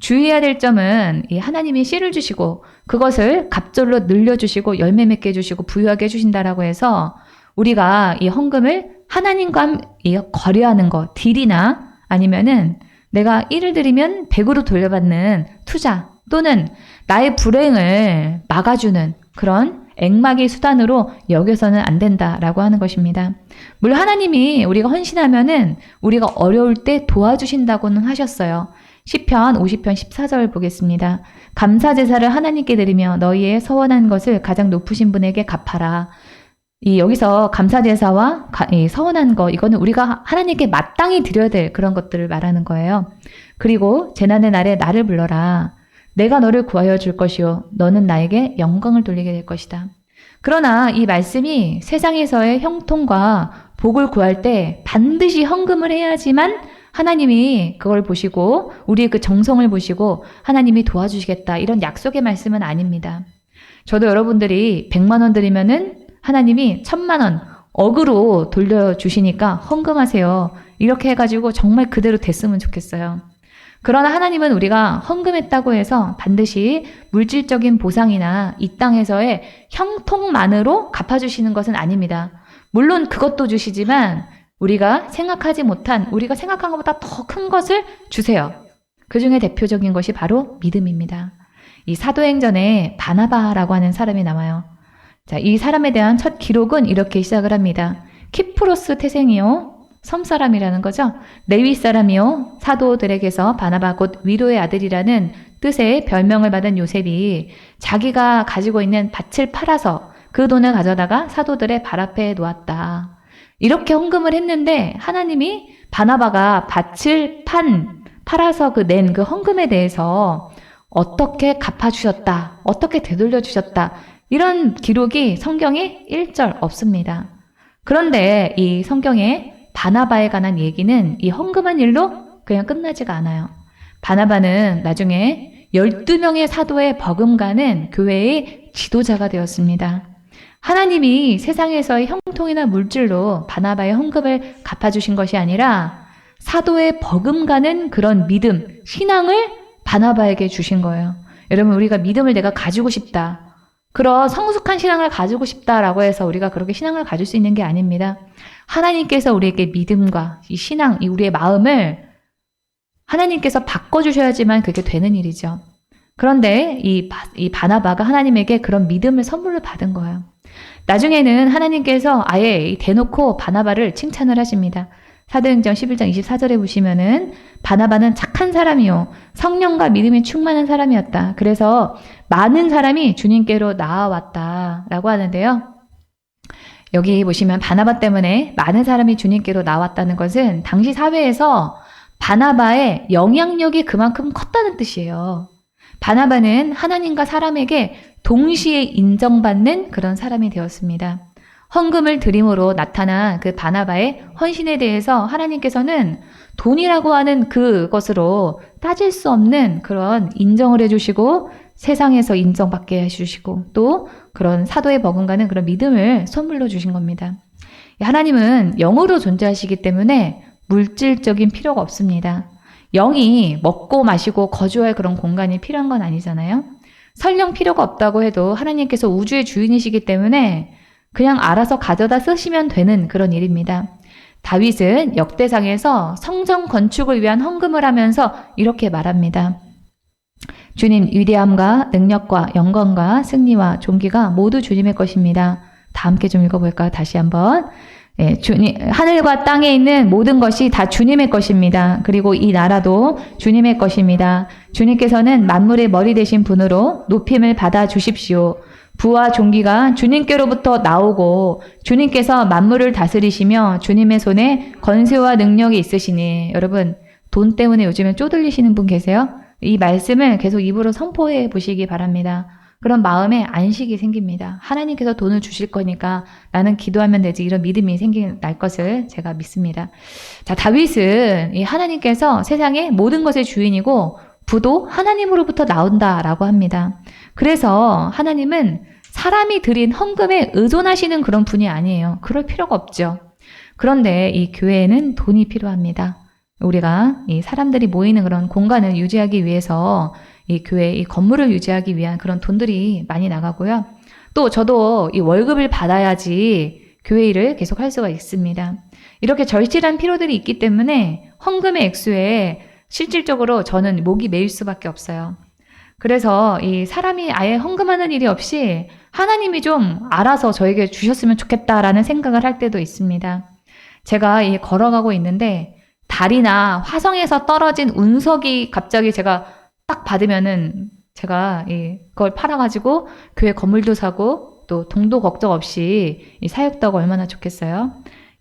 주의해야 될 점은 이 하나님이 씨를 주시고 그것을 갑절로 늘려주시고 열매 맺게 해주시고 부유하게 해주신다라고 해서 우리가 이 헌금을 하나님과 거래하는 거, 딜이나 아니면은 내가 1을 드리면 100으로 돌려받는 투자 또는 나의 불행을 막아주는 그런 액막의 수단으로 여겨서는 안 된다라고 하는 것입니다. 물론 하나님이 우리가 헌신하면은 우리가 어려울 때 도와주신다고는 하셨어요. 시편 50편 14절 보겠습니다. 감사 제사를 하나님께 드리며 너희의 서원한 것을 가장 높으신 분에게 갚아라. 여기서 감사 제사와 서원한 거 이거는 우리가 하나님께 마땅히 드려야 될 그런 것들을 말하는 거예요. 그리고 재난의 날에 나를 불러라. 내가 너를 구하여 줄 것이요 너는 나에게 영광을 돌리게 될 것이다. 그러나 이 말씀이 세상에서의 형통과 복을 구할 때 반드시 헌금을 해야지만 하나님이 그걸 보시고 우리의 그 정성을 보시고 하나님이 도와주시겠다 이런 약속의 말씀은 아닙니다. 저도 여러분들이 100만 원 드리면은 하나님이 1000만 원 억으로 돌려주시니까 헌금하세요. 이렇게 해가지고 정말 그대로 됐으면 좋겠어요. 그러나 하나님은 우리가 헌금했다고 해서 반드시 물질적인 보상이나 이 땅에서의 형통만으로 갚아주시는 것은 아닙니다. 물론 그것도 주시지만 우리가 생각하지 못한, 우리가 생각한 것보다 더 큰 것을 주세요. 그 중에 대표적인 것이 바로 믿음입니다. 이 사도행전에 바나바라고 하는 사람이 나와요. 자, 이 사람에 대한 첫 기록은 이렇게 시작을 합니다. 키프로스 태생이요. 섬사람이라는 거죠. 레위 사람이요. 사도들에게서 바나바 곧 위로의 아들이라는 뜻의 별명을 받은 요셉이 자기가 가지고 있는 밭을 팔아서 그 돈을 가져다가 사도들의 발 앞에 놓았다. 이렇게 헌금을 했는데 하나님이 바나바가 밭을 팔아서 낸 그 헌금에 대해서 어떻게 갚아주셨다. 어떻게 되돌려 주셨다. 이런 기록이 성경에 1절 없습니다. 그런데 이 성경에 바나바에 관한 얘기는 이 헌금한 일로 그냥 끝나지가 않아요. 바나바는 나중에 12명의 사도의 버금가는 교회의 지도자가 되었습니다. 하나님이 세상에서의 형통이나 물질로 바나바의 헌금을 갚아주신 것이 아니라 사도의 버금가는 그런 믿음, 신앙을 바나바에게 주신 거예요. 여러분, 우리가 믿음을 내가 가지고 싶다. 그런 성숙한 신앙을 가지고 싶다라고 해서 우리가 그렇게 신앙을 가질 수 있는 게 아닙니다. 하나님께서 우리에게 믿음과 이 신앙, 이 우리의 마음을 하나님께서 바꿔주셔야지만 그게 되는 일이죠. 그런데 이 바나바가 하나님에게 그런 믿음을 선물로 받은 거예요. 나중에는 하나님께서 아예 대놓고 바나바를 칭찬을 하십니다. 사도행전 11장 24절에 보시면은 바나바는 착한 사람이요 성령과 믿음이 충만한 사람이었다. 그래서 많은 사람이 주님께로 나아왔다라고 하는데요. 여기 보시면 바나바 때문에 많은 사람이 주님께로 나왔다는 것은 당시 사회에서 바나바의 영향력이 그만큼 컸다는 뜻이에요. 바나바는 하나님과 사람에게 동시에 인정받는 그런 사람이 되었습니다. 헌금을 드림으로 나타난 그 바나바의 헌신에 대해서 하나님께서는 돈이라고 하는 그것으로 따질 수 없는 그런 인정을 해주시고 세상에서 인정받게 해주시고 또 그런 사도의 버금가는 그런 믿음을 선물로 주신 겁니다. 하나님은 영으로 존재하시기 때문에 물질적인 필요가 없습니다. 영이 먹고 마시고 거주할 그런 공간이 필요한 건 아니잖아요. 설령 필요가 없다고 해도 하나님께서 우주의 주인이시기 때문에 그냥 알아서 가져다 쓰시면 되는 그런 일입니다. 다윗은 역대상에서 성전 건축을 위한 헌금을 하면서 이렇게 말합니다. 주님, 위대함과 능력과 영광과 승리와 존귀가 모두 주님의 것입니다. 다 함께 좀 읽어볼까요? 다시 한번. 주님, 하늘과 땅에 있는 모든 것이 다 주님의 것입니다. 그리고 이 나라도 주님의 것입니다. 주님께서는 만물의 머리 되신 분으로 높임을 받아 주십시오. 부와 존귀가 주님께로부터 나오고 주님께서 만물을 다스리시며 주님의 손에 권세와 능력이 있으시니. 여러분, 돈 때문에 요즘에 쪼들리시는 분 계세요? 이 말씀을 계속 입으로 선포해 보시기 바랍니다. 그런 마음에 안식이 생깁니다. 하나님께서 돈을 주실 거니까 나는 기도하면 되지, 이런 믿음이 날 것을 제가 믿습니다. 자, 다윗은 이 하나님께서 세상의 모든 것의 주인이고 부도 하나님으로부터 나온다라고 합니다. 그래서 하나님은 사람이 드린 헌금에 의존하시는 그런 분이 아니에요. 그럴 필요가 없죠. 그런데 이 교회에는 돈이 필요합니다. 우리가 이 사람들이 모이는 그런 공간을 유지하기 위해서 이 교회 이 건물을 유지하기 위한 그런 돈들이 많이 나가고요. 또 저도 이 월급을 받아야지 교회 일을 계속 할 수가 있습니다. 이렇게 절실한 필요들이 있기 때문에 헌금의 액수에 실질적으로 저는 목이 메일 수밖에 없어요. 그래서 이 사람이 아예 헌금하는 일이 없이 하나님이 좀 알아서 저에게 주셨으면 좋겠다라는 생각을 할 때도 있습니다. 제가 이 걸어가고 있는데 달이나 화성에서 떨어진 운석이 갑자기 제가 딱 받으면은 제가 그걸 팔아가지고 교회 건물도 사고 또 돈도 걱정 없이 사역도 하고 얼마나 좋겠어요.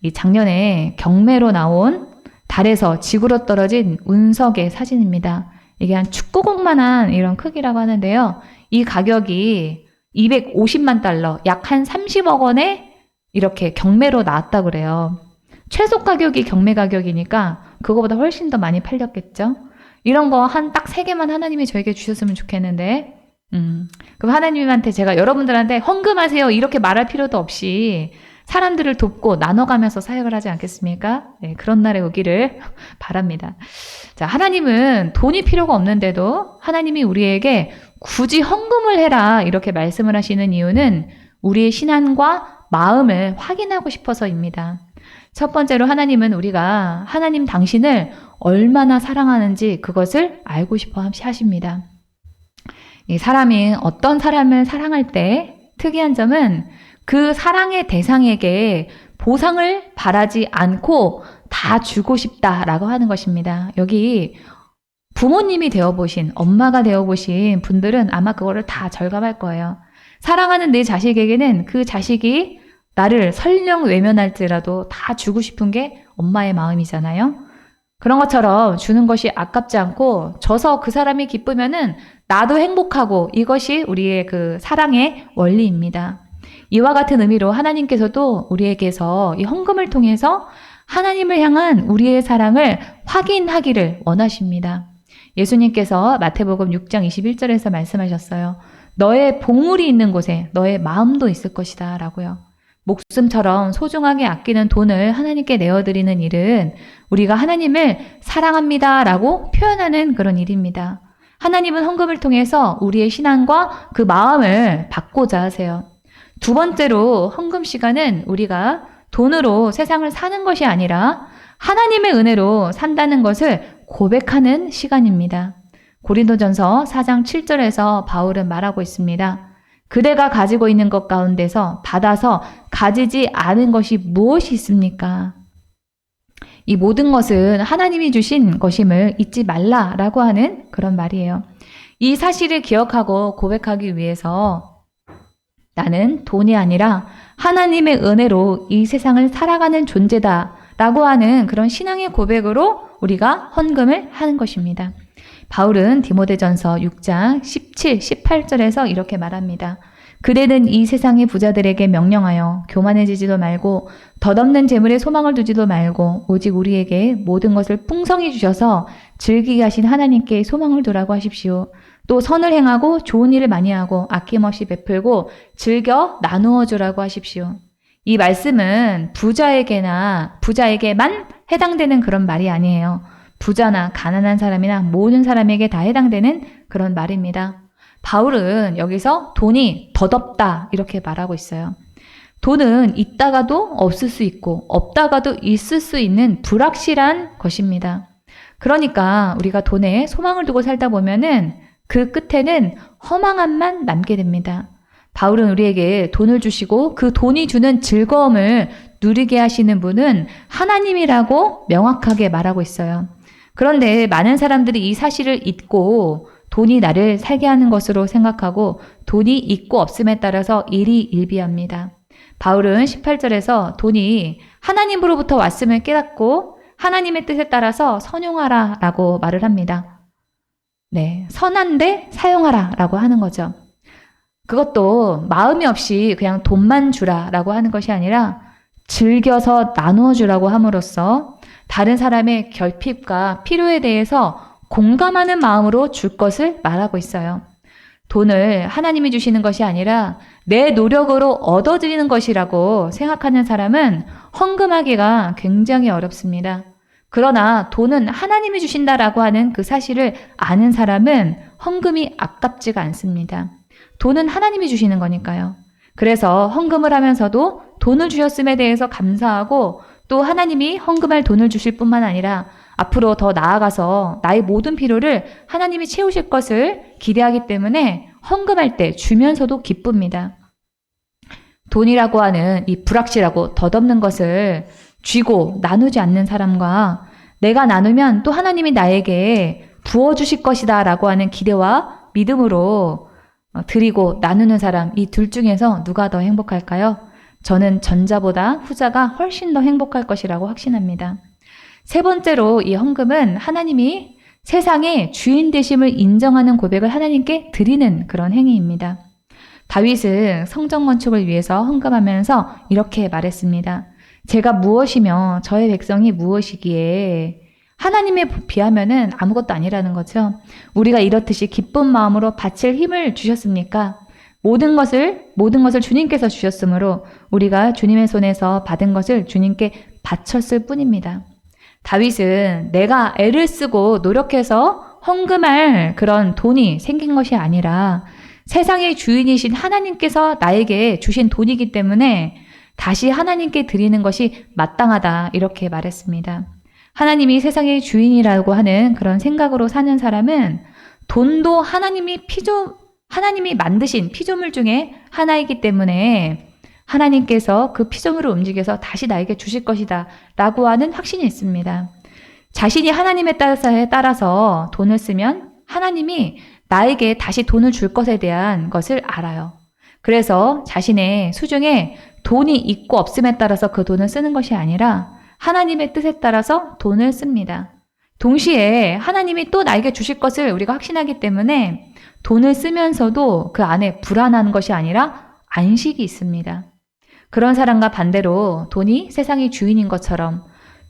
이 작년에 경매로 나온 달에서 지구로 떨어진 운석의 사진입니다. 이게 한 축구공만한 이런 크기라고 하는데요. 이 가격이 250만 달러, 약 한 30억 원에 이렇게 경매로 나왔다고 그래요. 최소 가격이 경매 가격이니까 그거보다 훨씬 더 많이 팔렸겠죠. 이런 거 한 딱 3개만 하나님이 저에게 주셨으면 좋겠는데, 그럼 하나님한테 제가 여러분들한테 헌금하세요 이렇게 말할 필요도 없이 사람들을 돕고 나눠가면서 사역을 하지 않겠습니까? 네, 그런 날에 오기를 바랍니다. 자, 하나님은 돈이 필요가 없는데도 하나님이 우리에게 굳이 헌금을 해라 이렇게 말씀을 하시는 이유는 우리의 신앙과 마음을 확인하고 싶어서입니다. 첫 번째로 하나님은 우리가 하나님 당신을 얼마나 사랑하는지 그것을 알고 싶어 하십니다. 이 사람이 어떤 사람을 사랑할 때 특이한 점은 그 사랑의 대상에게 보상을 바라지 않고 다 주고 싶다라고 하는 것입니다. 여기 부모님이 되어보신, 엄마가 되어보신 분들은 아마 그거를 다 절감할 거예요. 사랑하는 내 자식에게는 그 자식이 나를 설령 외면할지라도 다 주고 싶은 게 엄마의 마음이잖아요. 그런 것처럼 주는 것이 아깝지 않고 줘서 그 사람이 기쁘면은 나도 행복하고, 이것이 우리의 그 사랑의 원리입니다. 이와 같은 의미로 하나님께서도 우리에게서 이 헌금을 통해서 하나님을 향한 우리의 사랑을 확인하기를 원하십니다. 예수님께서 마태복음 6장 21절에서 말씀하셨어요. 너의 보물이 있는 곳에 너의 마음도 있을 것이다 라고요. 목숨처럼 소중하게 아끼는 돈을 하나님께 내어드리는 일은 우리가 하나님을 사랑합니다 라고 표현하는 그런 일입니다. 하나님은 헌금을 통해서 우리의 신앙과 그 마음을 받고자 하세요. 두 번째로 헌금 시간은 우리가 돈으로 세상을 사는 것이 아니라 하나님의 은혜로 산다는 것을 고백하는 시간입니다. 고린도전서 4장 7절에서 바울은 말하고 있습니다. 그대가 가지고 있는 것 가운데서 받아서 가지지 않은 것이 무엇이 있습니까? 이 모든 것은 하나님이 주신 것임을 잊지 말라라고 하는 그런 말이에요. 이 사실을 기억하고 고백하기 위해서 나는 돈이 아니라 하나님의 은혜로 이 세상을 살아가는 존재다라고 하는 그런 신앙의 고백으로 우리가 헌금을 하는 것입니다. 바울은 디모데전서 6장 17, 18절에서 이렇게 말합니다. 그대는 이 세상의 부자들에게 명령하여 교만해지지도 말고 덧없는 재물에 소망을 두지도 말고 오직 우리에게 모든 것을 풍성히 주셔서 즐기게 하신 하나님께 소망을 두라고 하십시오. 또 선을 행하고 좋은 일을 많이 하고 아낌없이 베풀고 즐겨 나누어 주라고 하십시오. 이 말씀은 부자에게만 해당되는 그런 말이 아니에요. 부자나 가난한 사람이나 모든 사람에게 다 해당되는 그런 말입니다. 바울은 여기서 돈이 덧없다 이렇게 말하고 있어요. 돈은 있다가도 없을 수 있고 없다가도 있을 수 있는 불확실한 것입니다. 그러니까 우리가 돈에 소망을 두고 살다 보면은 그 끝에는 허망함만 남게 됩니다. 바울은 우리에게 돈을 주시고 그 돈이 주는 즐거움을 누리게 하시는 분은 하나님이라고 명확하게 말하고 있어요. 그런데 많은 사람들이 이 사실을 잊고 돈이 나를 살게 하는 것으로 생각하고 돈이 있고 없음에 따라서 일희일비합니다. 바울은 18절에서 돈이 하나님으로부터 왔음을 깨닫고 하나님의 뜻에 따라서 선용하라 라고 말을 합니다. 네, 선한데 사용하라 라고 하는 거죠. 그것도 마음이 없이 그냥 돈만 주라 라고 하는 것이 아니라 즐겨서 나누어 주라고 함으로써 다른 사람의 결핍과 필요에 대해서 공감하는 마음으로 줄 것을 말하고 있어요. 돈을 하나님이 주시는 것이 아니라 내 노력으로 얻어들이는 것이라고 생각하는 사람은 헌금하기가 굉장히 어렵습니다. 그러나 돈은 하나님이 주신다라고 하는 그 사실을 아는 사람은 헌금이 아깝지가 않습니다. 돈은 하나님이 주시는 거니까요. 그래서 헌금을 하면서도 돈을 주셨음에 대해서 감사하고 또 하나님이 헌금할 돈을 주실 뿐만 아니라 앞으로 더 나아가서 나의 모든 필요를 하나님이 채우실 것을 기대하기 때문에 헌금할 때 주면서도 기쁩니다. 돈이라고 하는 이 불확실하고 덧없는 것을 쥐고 나누지 않는 사람과 내가 나누면 또 하나님이 나에게 부어주실 것이다 라고 하는 기대와 믿음으로 드리고 나누는 사람, 이 둘 중에서 누가 더 행복할까요? 저는 전자보다 후자가 훨씬 더 행복할 것이라고 확신합니다. 세 번째로 이 헌금은 하나님이 세상의 주인 되심을 인정하는 고백을 하나님께 드리는 그런 행위입니다. 다윗은 성전 건축을 위해서 헌금하면서 이렇게 말했습니다. 제가 무엇이며 저의 백성이 무엇이기에 하나님에 비하면은 아무것도 아니라는 거죠. 우리가 이렇듯이 기쁜 마음으로 바칠 힘을 주셨습니까? 모든 것을 주님께서 주셨으므로 우리가 주님의 손에서 받은 것을 주님께 바쳤을 뿐입니다. 다윗은 내가 애를 쓰고 노력해서 헌금할 그런 돈이 생긴 것이 아니라 세상의 주인이신 하나님께서 나에게 주신 돈이기 때문에 다시 하나님께 드리는 것이 마땅하다 이렇게 말했습니다. 하나님이 세상의 주인이라고 하는 그런 생각으로 사는 사람은 돈도 하나님이 만드신 피조물 중에 하나이기 때문에 하나님께서 그 피조물을 움직여서 다시 나에게 주실 것이다 라고 하는 확신이 있습니다. 자신이 하나님의 뜻에 따라서 돈을 쓰면 하나님이 나에게 다시 돈을 줄 것에 대한 것을 알아요. 그래서 자신의 수중에 돈이 있고 없음에 따라서 그 돈을 쓰는 것이 아니라 하나님의 뜻에 따라서 돈을 씁니다. 동시에 하나님이 또 나에게 주실 것을 우리가 확신하기 때문에 돈을 쓰면서도 그 안에 불안한 것이 아니라 안식이 있습니다. 그런 사람과 반대로 돈이 세상의 주인인 것처럼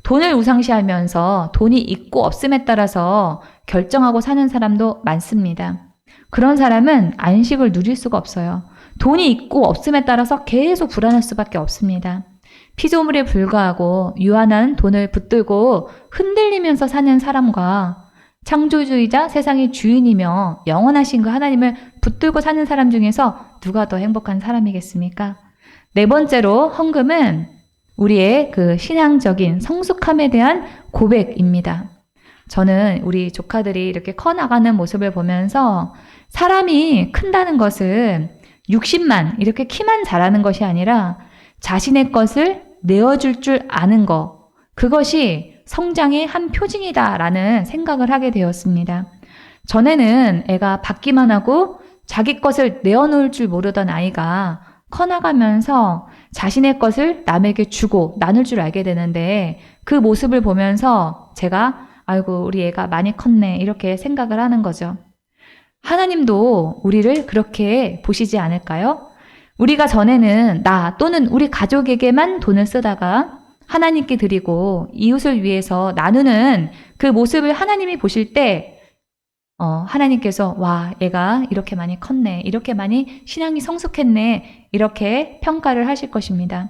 돈을 우상시하면서 돈이 있고 없음에 따라서 결정하고 사는 사람도 많습니다. 그런 사람은 안식을 누릴 수가 없어요. 돈이 있고 없음에 따라서 계속 불안할 수밖에 없습니다. 피조물에 불과하고 유한한 돈을 붙들고 흔들리면서 사는 사람과 창조주이자 세상의 주인이며 영원하신 그 하나님을 붙들고 사는 사람 중에서 누가 더 행복한 사람이겠습니까? 네 번째로 헌금은 우리의 그 신앙적인 성숙함에 대한 고백입니다. 저는 우리 조카들이 이렇게 커나가는 모습을 보면서 사람이 큰다는 것은 60만 이렇게 키만 자라는 것이 아니라 자신의 것을 내어줄 줄 아는 것, 그것이 성장의 한 표징이다라는 생각을 하게 되었습니다. 전에는 애가 받기만 하고 자기 것을 내어놓을 줄 모르던 아이가 커나가면서 자신의 것을 남에게 주고 나눌 줄 알게 되는데 그 모습을 보면서 제가 아이고 우리 애가 많이 컸네 이렇게 생각을 하는 거죠. 하나님도 우리를 그렇게 보시지 않을까요? 우리가 전에는 나 또는 우리 가족에게만 돈을 쓰다가 하나님께 드리고 이웃을 위해서 나누는 그 모습을 하나님이 보실 때 하나님께서 와 얘가 이렇게 많이 컸네 이렇게 많이 신앙이 성숙했네 이렇게 평가를 하실 것입니다.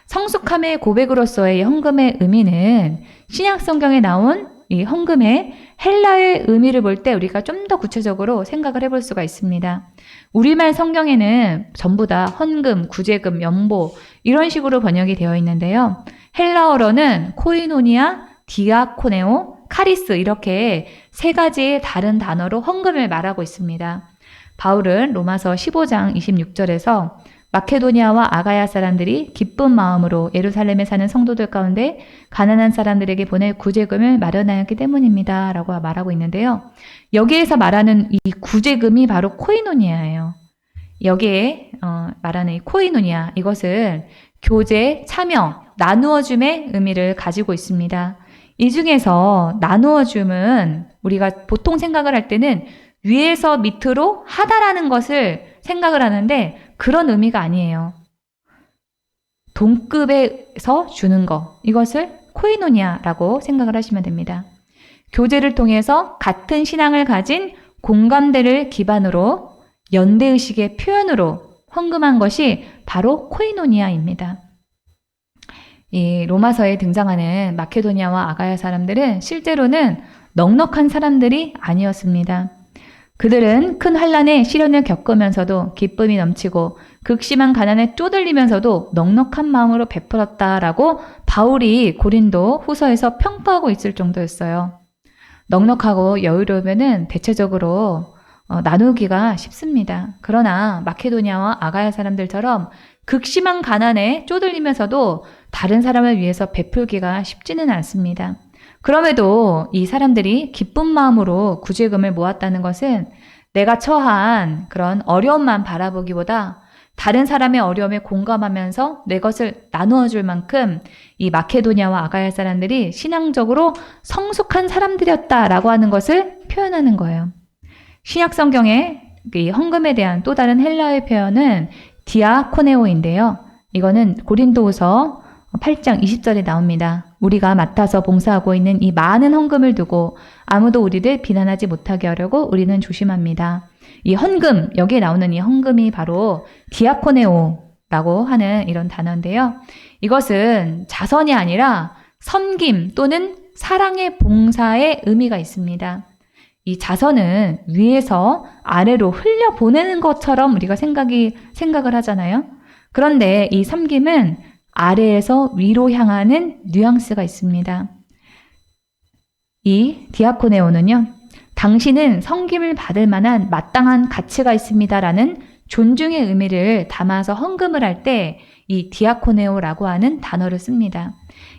성숙함의 고백으로서의 헌금의 의미는 신약 성경에 나온 이 헌금의 헬라의 의미를 볼 때 우리가 좀 더 구체적으로 생각을 해볼 수가 있습니다. 우리말 성경에는 전부 다 헌금, 구제금, 연보 이런 식으로 번역이 되어 있는데요. 헬라어로는 코이노니아, 디아코네오, 카리스 이렇게 세 가지의 다른 단어로 헌금을 말하고 있습니다. 바울은 로마서 15장 26절에서 마케도니아와 아가야 사람들이 기쁜 마음으로 예루살렘에 사는 성도들 가운데 가난한 사람들에게 보낼 구제금을 마련하였기 때문입니다. 라고 말하고 있는데요. 여기에서 말하는 이 구제금이 바로 코이노니아예요. 여기에 말하는 이 코이노니아, 이것은 교제, 참여, 나누어줌의 의미를 가지고 있습니다. 이 중에서 나누어줌은 우리가 보통 생각을 할 때는 위에서 밑으로 하다라는 것을 생각을 하는데 그런 의미가 아니에요. 동급에서 주는 것, 이것을 코이노니아라고 생각을 하시면 됩니다. 교제를 통해서 같은 신앙을 가진 공감대를 기반으로 연대의식의 표현으로 헌금한 것이 바로 코이노니아입니다. 이 로마서에 등장하는 마케도니아와 아가야 사람들은 실제로는 넉넉한 사람들이 아니었습니다. 그들은 큰 환난에 시련을 겪으면서도 기쁨이 넘치고 극심한 가난에 쪼들리면서도 넉넉한 마음으로 베풀었다라고 바울이 고린도 후서에서 평가하고 있을 정도였어요. 넉넉하고 여유로우면은 대체적으로 나누기가 쉽습니다. 그러나 마케도니아와 아가야 사람들처럼 극심한 가난에 쪼들리면서도 다른 사람을 위해서 베풀기가 쉽지는 않습니다. 그럼에도 이 사람들이 기쁜 마음으로 구제금을 모았다는 것은 내가 처한 그런 어려움만 바라보기보다 다른 사람의 어려움에 공감하면서 내 것을 나누어 줄 만큼 이 마케도니아와 아가야 사람들이 신앙적으로 성숙한 사람들이었다라고 하는 것을 표현하는 거예요. 신약 성경에 이 헌금에 대한 또 다른 헬라어의 표현은 디아코네오인데요. 이거는 고린도후서 8장 20절에 나옵니다. 우리가 맡아서 봉사하고 있는 이 많은 헌금을 두고 아무도 우리를 비난하지 못하게 하려고 우리는 조심합니다. 이 헌금, 여기에 나오는 이 헌금이 바로 디아코네오라고 하는 이런 단어인데요. 이것은 자선이 아니라 섬김 또는 사랑의 봉사의 의미가 있습니다. 이 자선은 위에서 아래로 흘려보내는 것처럼 우리가 생각을 하잖아요. 그런데 이 섬김은 아래에서 위로 향하는 뉘앙스가 있습니다. 이 디아코네오는요, 당신은 섬김을 받을 만한 마땅한 가치가 있습니다라는 존중의 의미를 담아서 헌금을 할 때 이 디아코네오라고 하는 단어를 씁니다.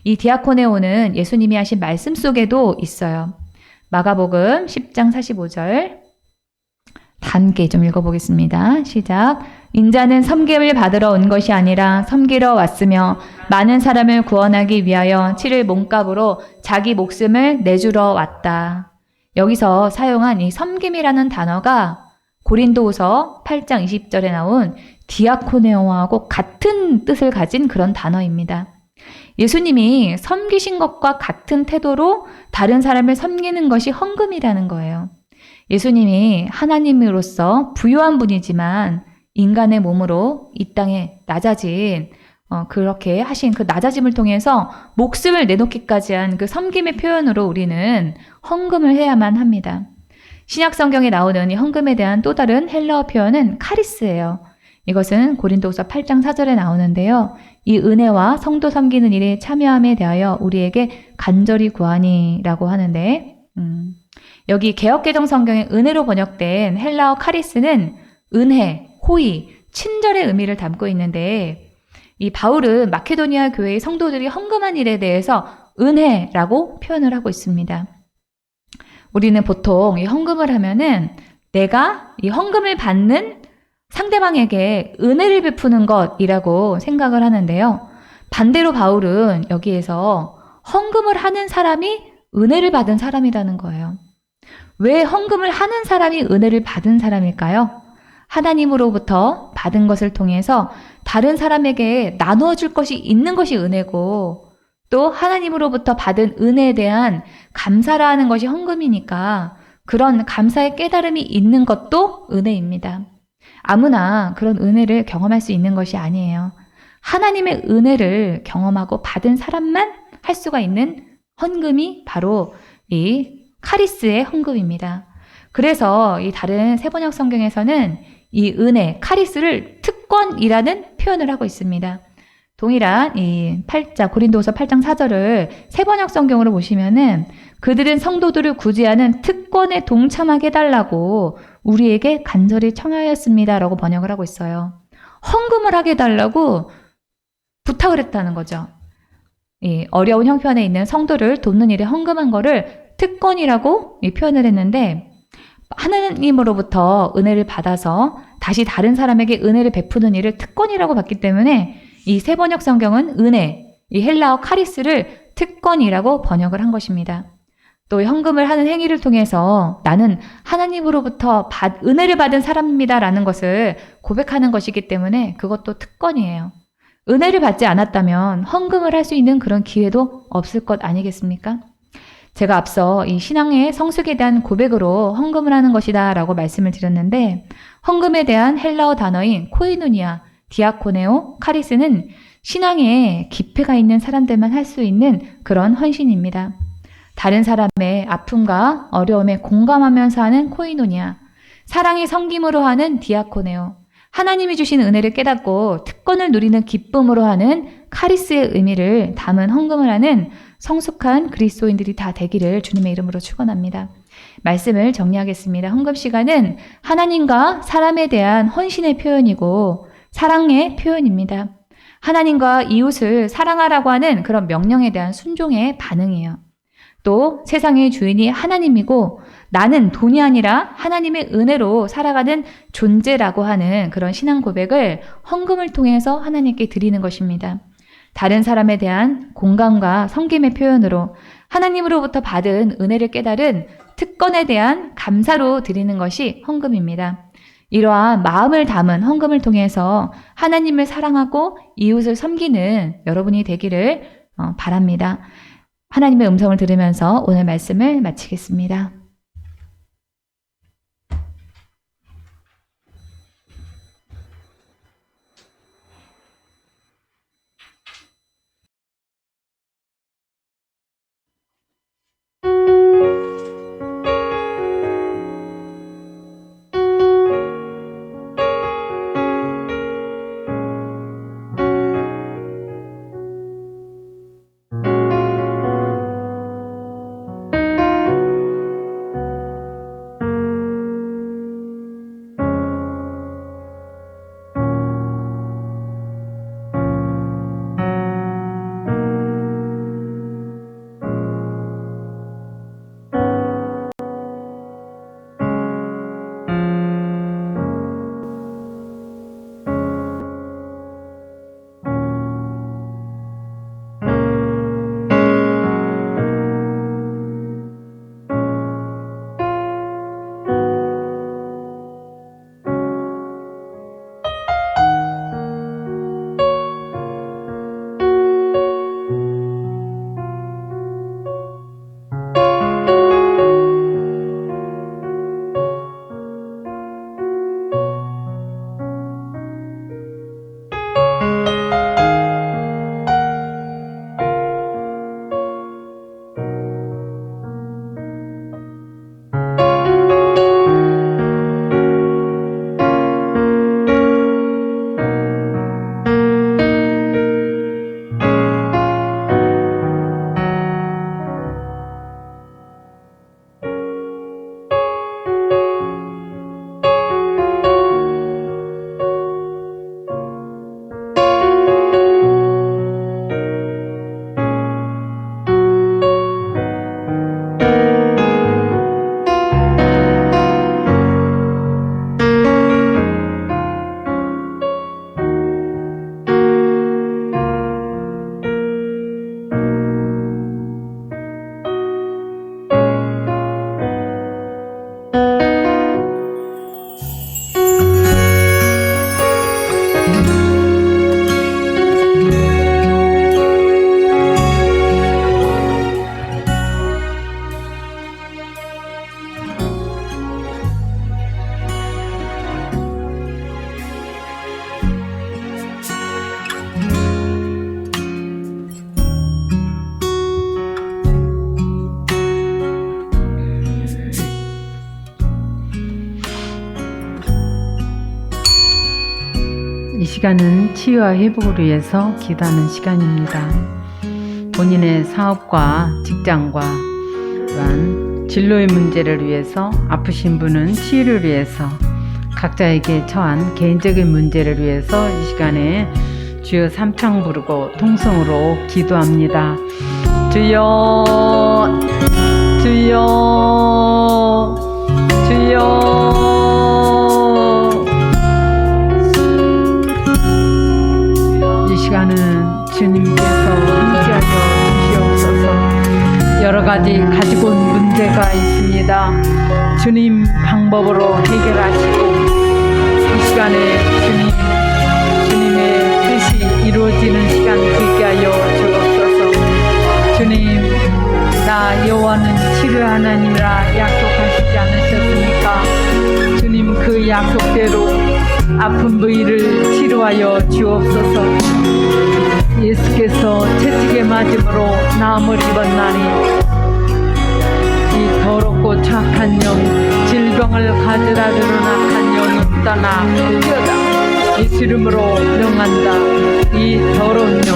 이 디아코네오는 예수님이 하신 말씀 속에도 있어요. 마가복음 10장 45절 다 함께 좀 읽어보겠습니다. 시작. 인자는 섬김을 받으러 온 것이 아니라 섬기러 왔으며 많은 사람을 구원하기 위하여 치를 몸값으로 자기 목숨을 내주러 왔다. 여기서 사용한 이 섬김이라는 단어가 고린도후서 8장 20절에 나온 디아코네오하고 같은 뜻을 가진 그런 단어입니다. 예수님이 섬기신 것과 같은 태도로 다른 사람을 섬기는 것이 헌금이라는 거예요. 예수님이 하나님으로서 부유한 분이지만 인간의 몸으로 이 땅에 낮아진 그렇게 하신 그 낮아짐을 통해서 목숨을 내놓기까지 한 그 섬김의 표현으로 우리는 헌금을 해야만 합니다. 신약 성경에 나오는 이 헌금에 대한 또 다른 헬라어 표현은 카리스예요. 이것은 고린도후서 8장 4절에 나오는데요. 이 은혜와 성도 섬기는 일에 참여함에 대하여 우리에게 간절히 구하니라고 하는데 여기 개역개정 성경에 은혜로 번역된 헬라어 카리스는 은혜, 호의, 친절의 의미를 담고 있는데 이 바울은 마케도니아 교회의 성도들이 헌금한 일에 대해서 은혜라고 표현을 하고 있습니다. 우리는 보통 이 헌금을 하면은 내가 이 헌금을 받는 상대방에게 은혜를 베푸는 것이라고 생각을 하는데요. 반대로 바울은 여기에서 헌금을 하는 사람이 은혜를 받은 사람이라는 거예요. 왜 헌금을 하는 사람이 은혜를 받은 사람일까요? 하나님으로부터 받은 것을 통해서 다른 사람에게 나누어 줄 것이 있는 것이 은혜고 또 하나님으로부터 받은 은혜에 대한 감사를 하는 것이 헌금이니까 그런 감사의 깨달음이 있는 것도 은혜입니다. 아무나 그런 은혜를 경험할 수 있는 것이 아니에요. 하나님의 은혜를 경험하고 받은 사람만 할 수가 있는 헌금이 바로 이 카리스의 헌금입니다. 그래서 이 다른 세번역 성경에서는 이 은혜, 카리스를 특권이라는 표현을 하고 있습니다. 동일한 이 고린도후서 8장 4절을 세번역 성경으로 보시면은 그들은 성도들을 구제하는 특권에 동참하게 해달라고 우리에게 간절히 청하였습니다라고 번역을 하고 있어요. 헌금을 하게 해달라고 부탁을 했다는 거죠. 이 어려운 형편에 있는 성도를 돕는 일에 헌금한 거를 특권이라고 표현을 했는데, 하나님으로부터 은혜를 받아서 다시 다른 사람에게 은혜를 베푸는 일을 특권이라고 봤기 때문에 이 세번역 성경은 은혜, 이 헬라어 카리스를 특권이라고 번역을 한 것입니다. 또 헌금을 하는 행위를 통해서 나는 하나님으로부터 은혜를 받은 사람입니다 라는 것을 고백하는 것이기 때문에 그것도 특권이에요. 은혜를 받지 않았다면 헌금을 할 수 있는 그런 기회도 없을 것 아니겠습니까? 제가 앞서 이 신앙의 성숙에 대한 고백으로 헌금을 하는 것이다 라고 말씀을 드렸는데, 헌금에 대한 헬라어 단어인 코이누니아, 디아코네오, 카리스는 신앙에 기회가 있는 사람들만 할 수 있는 그런 헌신입니다. 다른 사람의 아픔과 어려움에 공감하면서 하는 코이누니아, 사랑의 섬김으로 하는 디아코네오, 하나님이 주신 은혜를 깨닫고 특권을 누리는 기쁨으로 하는 카리스의 의미를 담은 헌금을 하는 성숙한 그리스도인들이 다 되기를 주님의 이름으로 축원합니다. 말씀을 정리하겠습니다. 헌금 시간은 하나님과 사람에 대한 헌신의 표현이고 사랑의 표현입니다. 하나님과 이웃을 사랑하라고 하는 그런 명령에 대한 순종의 반응이에요. 또 세상의 주인이 하나님이고 나는 돈이 아니라 하나님의 은혜로 살아가는 존재라고 하는 그런 신앙 고백을 헌금을 통해서 하나님께 드리는 것입니다. 다른 사람에 대한 공감과 섬김의 표현으로 하나님으로부터 받은 은혜를 깨달은 특권에 대한 감사로 드리는 것이 헌금입니다. 이러한 마음을 담은 헌금을 통해서 하나님을 사랑하고 이웃을 섬기는 여러분이 되기를 바랍니다. 하나님의 음성을 들으면서 오늘 말씀을 마치겠습니다. 이 시간은 치유와 회복을 위해서 기도하는 시간입니다. 본인의 사업과 직장과 또한 진로의 문제를 위해서, 아프신 분은 치유를 위해서, 각자에게 처한 개인적인 문제를 위해서 이 시간에 주여 삼창 부르고 통성으로 기도합니다. 주여, 주여, 주여. 이 시간은 주님께서 함께하여 주시옵소서. 여러 가지 가지고 온 문제가 있습니다. 주님 방법으로 해결하시고 이 시간에 주님의 뜻이 이루어지는 시간 되게 하여 주옵소서. 주님, 나 여호와는 치료 하나님이라 약속하시지 않으셨습니까? 주님, 그 약속대로 아픈 부위를 치료하여 주옵소서. 예수께서 채찍에 맞음으로 나음을 입었나니 이 더럽고 착한 영, 질병을 가져다 주는 악한 영이 떠나 갈지어다. 예수 이름으로 명한다. 이 더러운 영,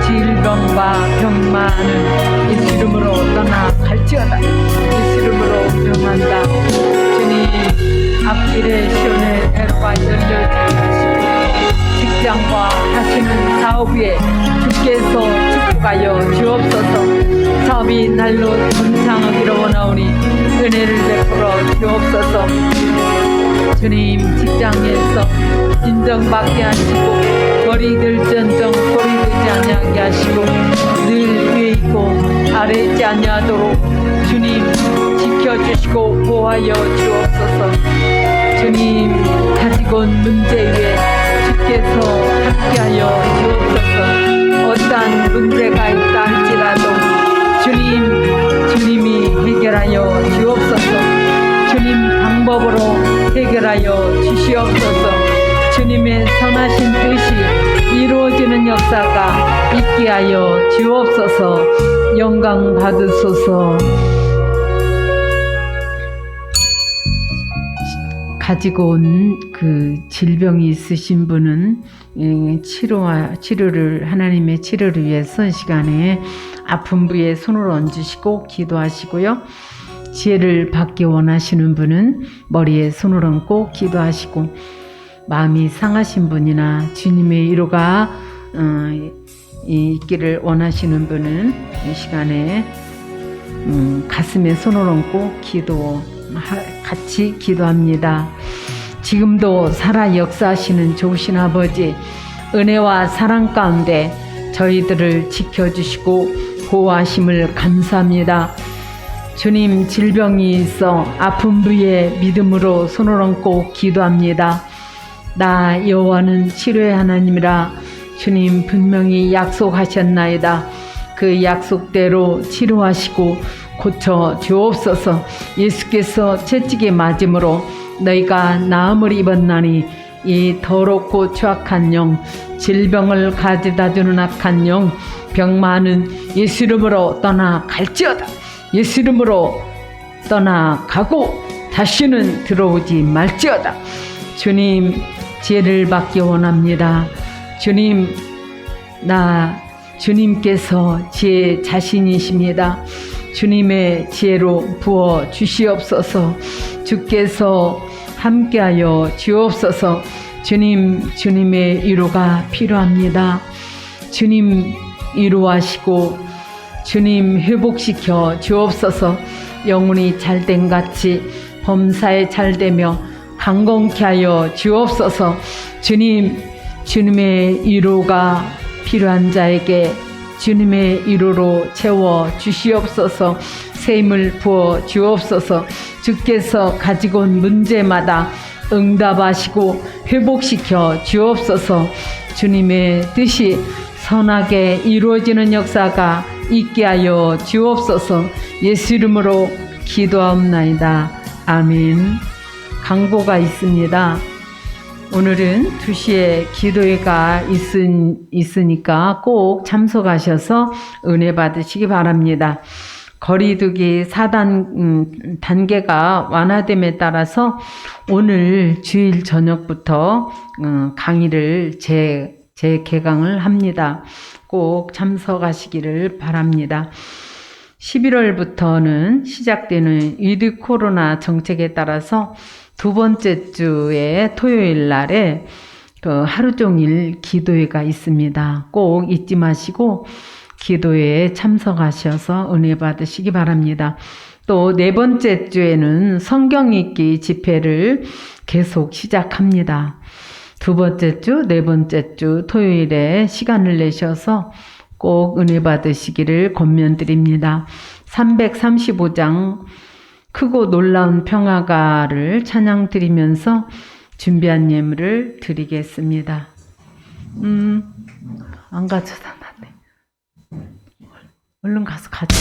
질병과 병만은 예수 이름으로 떠나 갈지어다. 예수 이름으로 명한다. 주님, 앞길에 시온의 대로가 열려지게 하시고 직장과 하시는 사업 위에 주께서 축복하여 주옵소서. 사업이 날로 번창하기를 원하오니 은혜를 베풀어 주옵소서. 주님, 직장에서 인정받게 하시고 머리들전정 소리되지 아니하게 하시고 늘 위에 있고 아래 있지 아니하도록 주님 지켜주시고 보호하여 주옵소서. 주님, 가지고 온 문제 위에 주께서 함께하여 주옵소서. 어떠한 문제가 있다 할지라도 주님이 해결하여 주옵소서. 주님 방법으로 해결하여 주시옵소서. 주님의 선하신 뜻이 이루어지는 역사가 있게 하여 주옵소서. 영광 받으소서. 가지고 온 그 질병이 있으신 분은 치료를 하나님의 치료를 위해서 이 시간에 아픈 부위에 손을 얹으시고 기도하시고요. 지혜를 받기 원하시는 분은 머리에 손을 얹고 기도하시고, 마음이 상하신 분이나 주님의 위로가 있기를 원하시는 분은 이 시간에 가슴에 손을 얹고 같이 기도합니다. 지금도 살아 역사하시는 좋으신 아버지, 은혜와 사랑 가운데 저희들을 지켜주시고 보호하심을 감사합니다. 주님, 질병이 있어 아픈 부위에 믿음으로 손을 얹고 기도합니다. 나 여호와는 치료의 하나님이라 주님 분명히 약속하셨나이다. 그 약속대로 치료하시고 고쳐 주옵소서. 예수께서 채찍에 맞음으로 너희가 나음을 입었나니 이 더럽고 추악한 영, 질병을 가져다 주는 악한 영, 병만은 예수 이름으로 떠나 갈지어다. 예수 이름으로 떠나가고 다시는 들어오지 말지어다. 주님, 지혜를 받기 원합니다. 주님, 주님께서 지혜 자신이십니다. 주님의 지혜로 부어 주시옵소서. 주께서 함께하여 주옵소서. 주님의 위로가 필요합니다. 주님 위로하시고 주님 회복시켜 주옵소서. 영혼이 잘된 같이 범사에 잘되며 강건케 하여 주옵소서. 주님의 위로가 필요한 자에게 주님의 위로로 채워 주시옵소서. 새 힘을 부어 주옵소서. 주께서 가지고 온 문제마다 응답하시고 회복시켜 주옵소서. 주님의 뜻이 선하게 이루어지는 역사가 있게 하여 주옵소서. 예수 이름으로 기도하옵나이다. 아멘. 강보가 있습니다. 오늘은 2시에 기도회가 있으니까 꼭 참석하셔서 은혜 받으시기 바랍니다. 거리두기 4단 단계가 완화됨에 따라서 오늘 주일 저녁부터 강의를 재개강을 합니다. 꼭 참석하시기를 바랍니다. 11월부터는 시작되는 위드 코로나 정책에 따라서 두 번째 주에 토요일 날에 그 하루 종일 기도회가 있습니다. 꼭 잊지 마시고 기도회에 참석하셔서 은혜 받으시기 바랍니다. 또 네 번째 주에는 성경 읽기 집회를 계속 시작합니다. 두 번째 주, 네 번째 주 토요일에 시간을 내셔서 꼭 은혜 받으시기를 권면드립니다. 335장 크고 놀라운 평화가를 찬양 드리면서 준비한 예물을 드리겠습니다. 안 가져다 놨네. 얼른 가서 가져.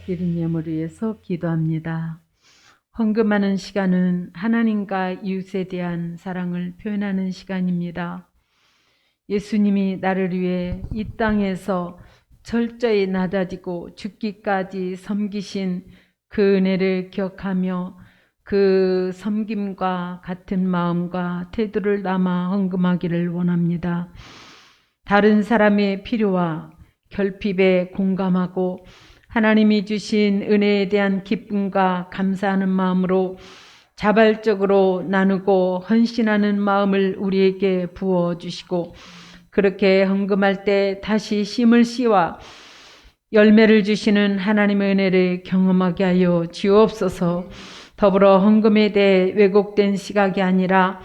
드린 예물을 위해서 기도합니다. 헌금하는 시간은 하나님과 이웃에 대한 사랑을 표현하는 시간입니다. 예수님이 나를 위해 이 땅에서 철저히 낮아지고 죽기까지 섬기신 그 은혜를 기억하며 그 섬김과 같은 마음과 태도를 담아 헌금하기를 원합니다. 다른 사람의 필요와 결핍에 공감하고 하나님이 주신 은혜에 대한 기쁨과 감사하는 마음으로 자발적으로 나누고 헌신하는 마음을 우리에게 부어주시고, 그렇게 헌금할 때 다시 심을 씨와 열매를 주시는 하나님의 은혜를 경험하게 하여 주옵소서. 더불어 헌금에 대해 왜곡된 시각이 아니라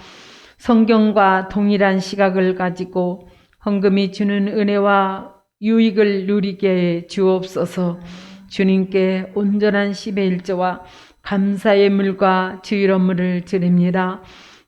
성경과 동일한 시각을 가지고 헌금이 주는 은혜와 유익을 누리게 해 주옵소서. 주님께 온전한 10의 1조와 감사의 물과 주일원물을 드립니다.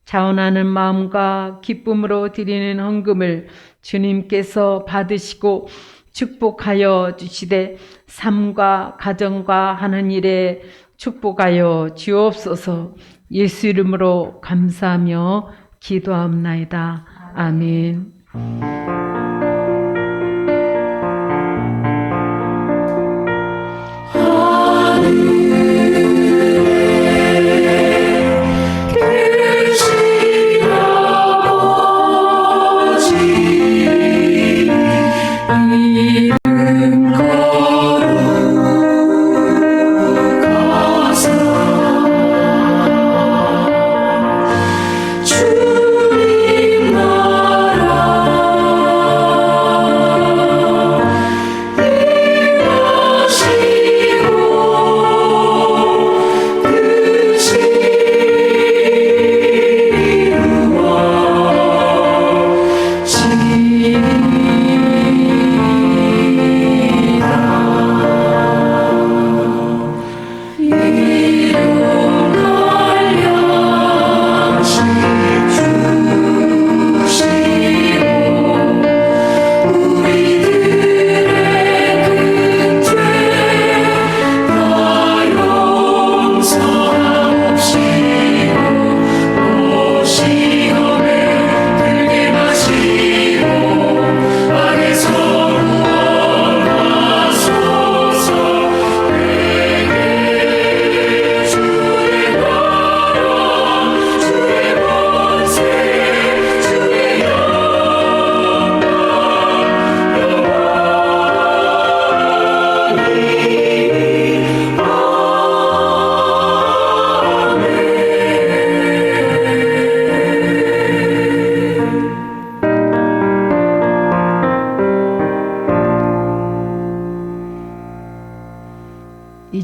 자원하는 마음과 기쁨으로 드리는 헌금을 주님께서 받으시고 축복하여 주시되 삶과 가정과 하는 일에 축복하여 주옵소서. 예수 이름으로 감사하며 기도하옵나이다. 아멘.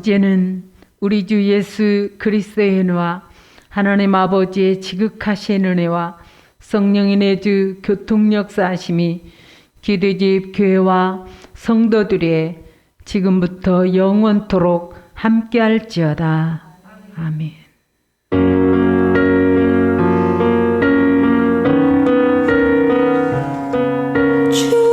이제는 우리 주 예수 그리스도의 은혜와 하나님 아버지의 지극하신 은혜와 성령인의 주 교통역사하심이 기도집 교회와 성도들의 지금부터 영원토록 함께할지어다. 아멘. 주시고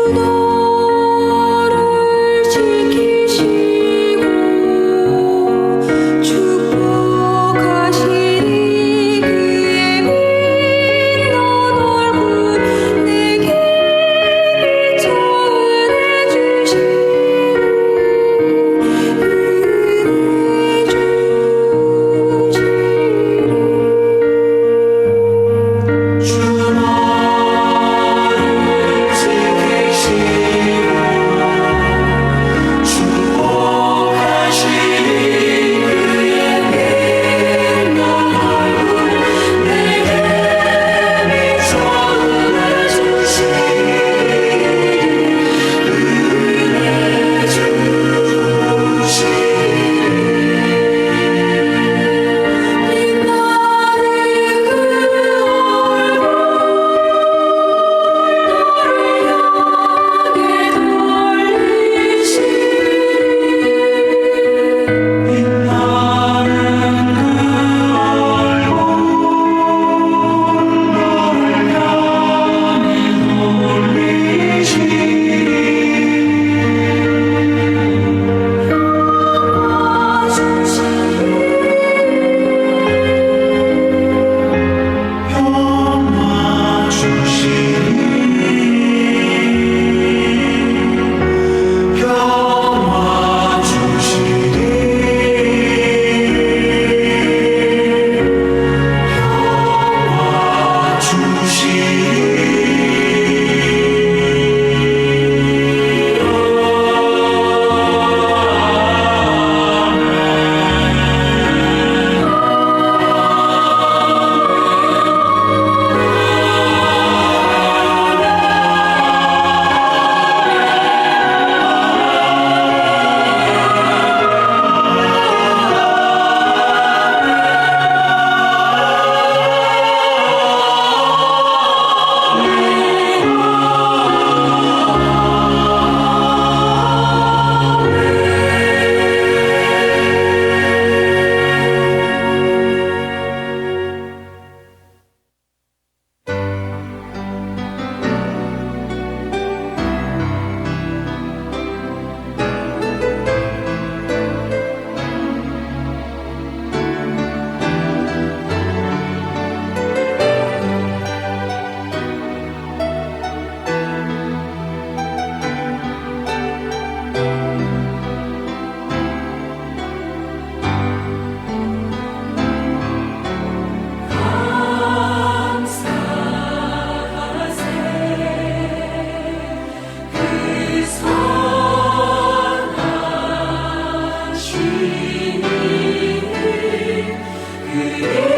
그대